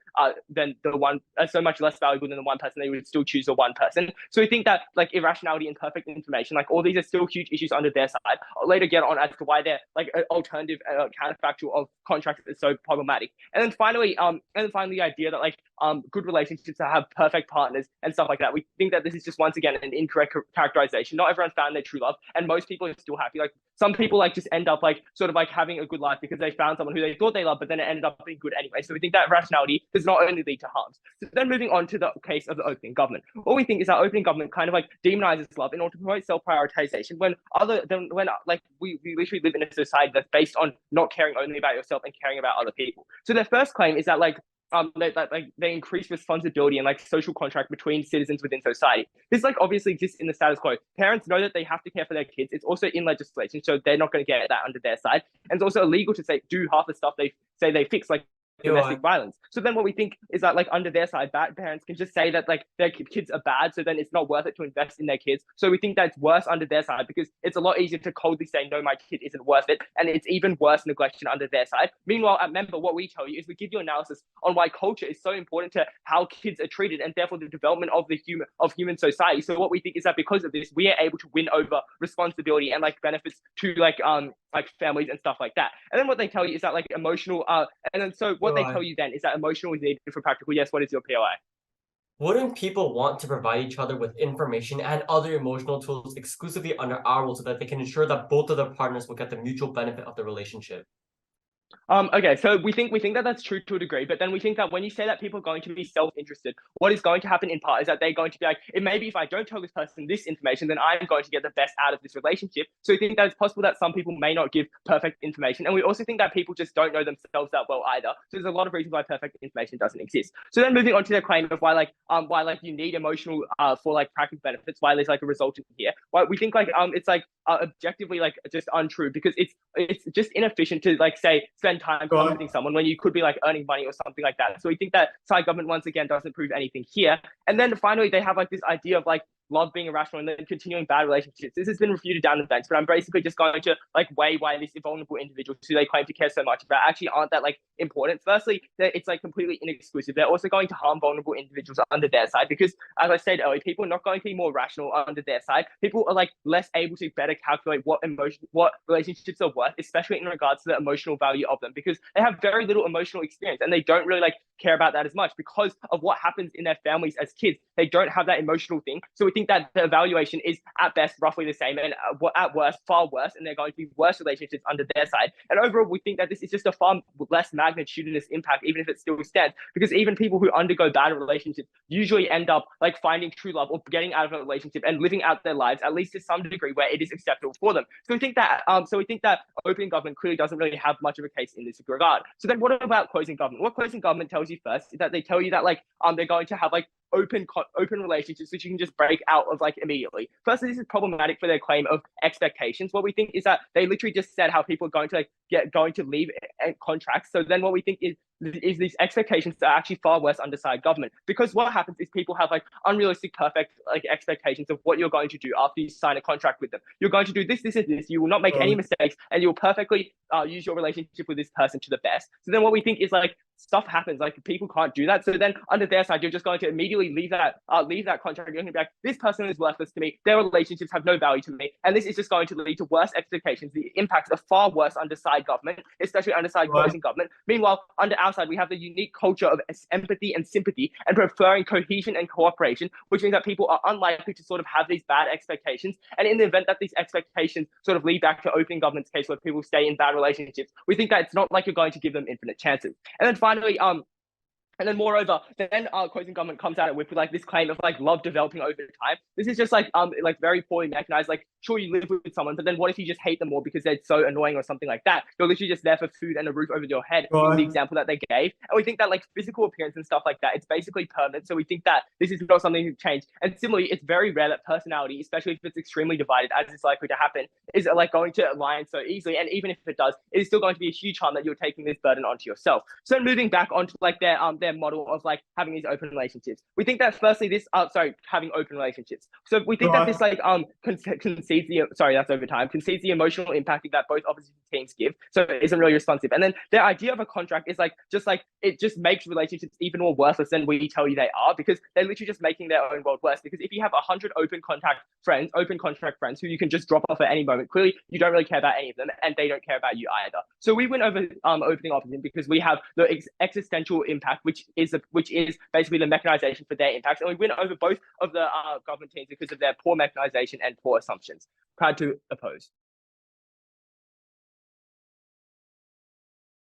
than the one. So much less valuable than the 1 person, they would still choose the 1 person. So we think that like irrationality and perfect information, like all these are still huge issues under their side. I'll later get on as to why they're like an alternative counterfactual of contracts is so problematic. And then finally, the idea that like good relationships that have perfect partners and stuff like that. We think that this is just once again an incorrect characterization. Not everyone found their true love, and most people are still happy. Like some people like just end up like sort of like having a good life because they found someone who they thought they loved, but then it ended up being good anyway. So we think that rationality does not only lead to harms. So then moving on to the case of the opening government. What we think is that opening government kind of like demonizes love in order to promote self-prioritization when like we literally live in a society that's based on not caring only about yourself and caring about other people. So their first claim is that like they increase responsibility and like social contract between citizens within society. This like obviously exists in the status quo. Parents know that they have to care for their kids. It's also in legislation, so they're not going to get that under their side. And it's also illegal to say do half the stuff they say they fix, like domestic violence. So then what we think is that like under their side, bad parents can just say that like their kids are bad, so then it's not worth it to invest in their kids. So we think that it's worse under their side because it's a lot easier to coldly say no, my kid isn't worth it, and it's even worse neglection under their side. Meanwhile, at Member, what we tell you is we give you analysis on why culture is so important to how kids are treated and therefore the development of the human society. So what we think is that because of this, we are able to win over responsibility and like benefits to like families and stuff like that. And then what they tell you is that like emotional and then so what they tell you then is that emotional is needed for practical. Yes, what is your POI? Wouldn't people want to provide each other with information and other emotional tools exclusively under our rules so that they can ensure that both of their partners will get the mutual benefit of the relationship? Okay, so we think that that's true to a degree, but then we think that when you say that people are going to be self-interested, what is going to happen in part is that they're going to be like, it may be if I don't tell this person this information, then I'm going to get the best out of this relationship. So we think that it's possible that some people may not give perfect information, and we also think that people just don't know themselves that well either. So there's a lot of reasons why perfect information doesn't exist. So then moving on to the claim of why you need emotional for like practical benefits, why there's like a resultant here. Why we think like it's like objectively like just untrue because it's just inefficient to like say spend time comforting someone when you could be like earning money or something like that. So we think that side government once again doesn't prove anything here. And then finally they have like this idea of like love being irrational and then continuing bad relationships. This has been refuted down the bench, but I'm basically just going to like weigh why these vulnerable individuals who they claim to care so much about actually aren't that like important. Firstly, it's like completely inexclusive. They're also going to harm vulnerable individuals under their side because, as I said earlier, people are not going to be more rational under their side. People are like less able to better calculate what relationships are worth, especially in regards to the emotional value of them, because they have very little emotional experience and they don't really like care about that as much because of what happens in their families as kids. They don't have that emotional thing. So we think that the evaluation is at best roughly the same and at worst far worse, and they're going to be worse relationships under their side. And overall, we think that this is just a far less magnitudinous impact, even if it still stands, because even people who undergo bad relationships usually end up like finding true love or getting out of a relationship and living out their lives, at least to some degree, where it is acceptable for them. So we think that open government clearly doesn't really have much of a case in this regard. So then what about closing government? What closing government tells you first is that they tell you that like they're going to have like open relationships which you can just break out of like immediately. Firstly, this is problematic for their claim of expectations. What we think is that they literally just said how people are going to leave contracts. So then what we think is these expectations are actually far worse under side government, because what happens is people have like unrealistic perfect like expectations of what you're going to do after you sign a contract with them. You're going to do this, and this. You will not make any mistakes, and you'll perfectly use your relationship with this person to the best. So then what we think is like stuff happens, like people can't do that. So then under their side, you're just going to immediately leave that contract. You're going to be like, this person is worthless to me. Their relationships have no value to me, and this is just going to lead to worse expectations. The impacts are far worse under side government, especially under side closing government. Meanwhile, under our side, we have the unique culture of empathy and sympathy and preferring cohesion and cooperation, which means that people are unlikely to sort of have these bad expectations. And in the event that these expectations sort of lead back to open government's case where people stay in bad relationships, we think that it's not like you're going to give them infinite chances. And then finally, and then moreover, then closing government comes at it with like this claim of like love developing over time. This is just like very poorly mechanized. Like, sure, you live with someone, but then what if you just hate them more because they're so annoying or something like that? You're literally just there for food and a roof over your head. In the example that they gave, and we think that like physical appearance and stuff like that, it's basically permanent. So we think that this is not something to change. And similarly, it's very rare that personality, especially if it's extremely divided, as is likely to happen, is like going to align so easily. And even if it does, it is still going to be a huge harm that you're taking this burden onto yourself. So moving back onto like their model of like having these open relationships, we think that firstly this having open relationships. So we think that this like concedes the emotional impact that both opposition teams give, so it isn't really responsive. And then their idea of a contract is like it just makes relationships even more worthless than we tell you they are, because they're literally just making their own world worse. Because if you have 100 open contract friends who you can just drop off at any moment, clearly you don't really care about any of them, and they don't care about you either. So we went over opening opposition because we have the existential impact, which is basically the mechanization for their impacts, and we went over both of the government teams because of their poor mechanization and poor assumptions. Proud to oppose.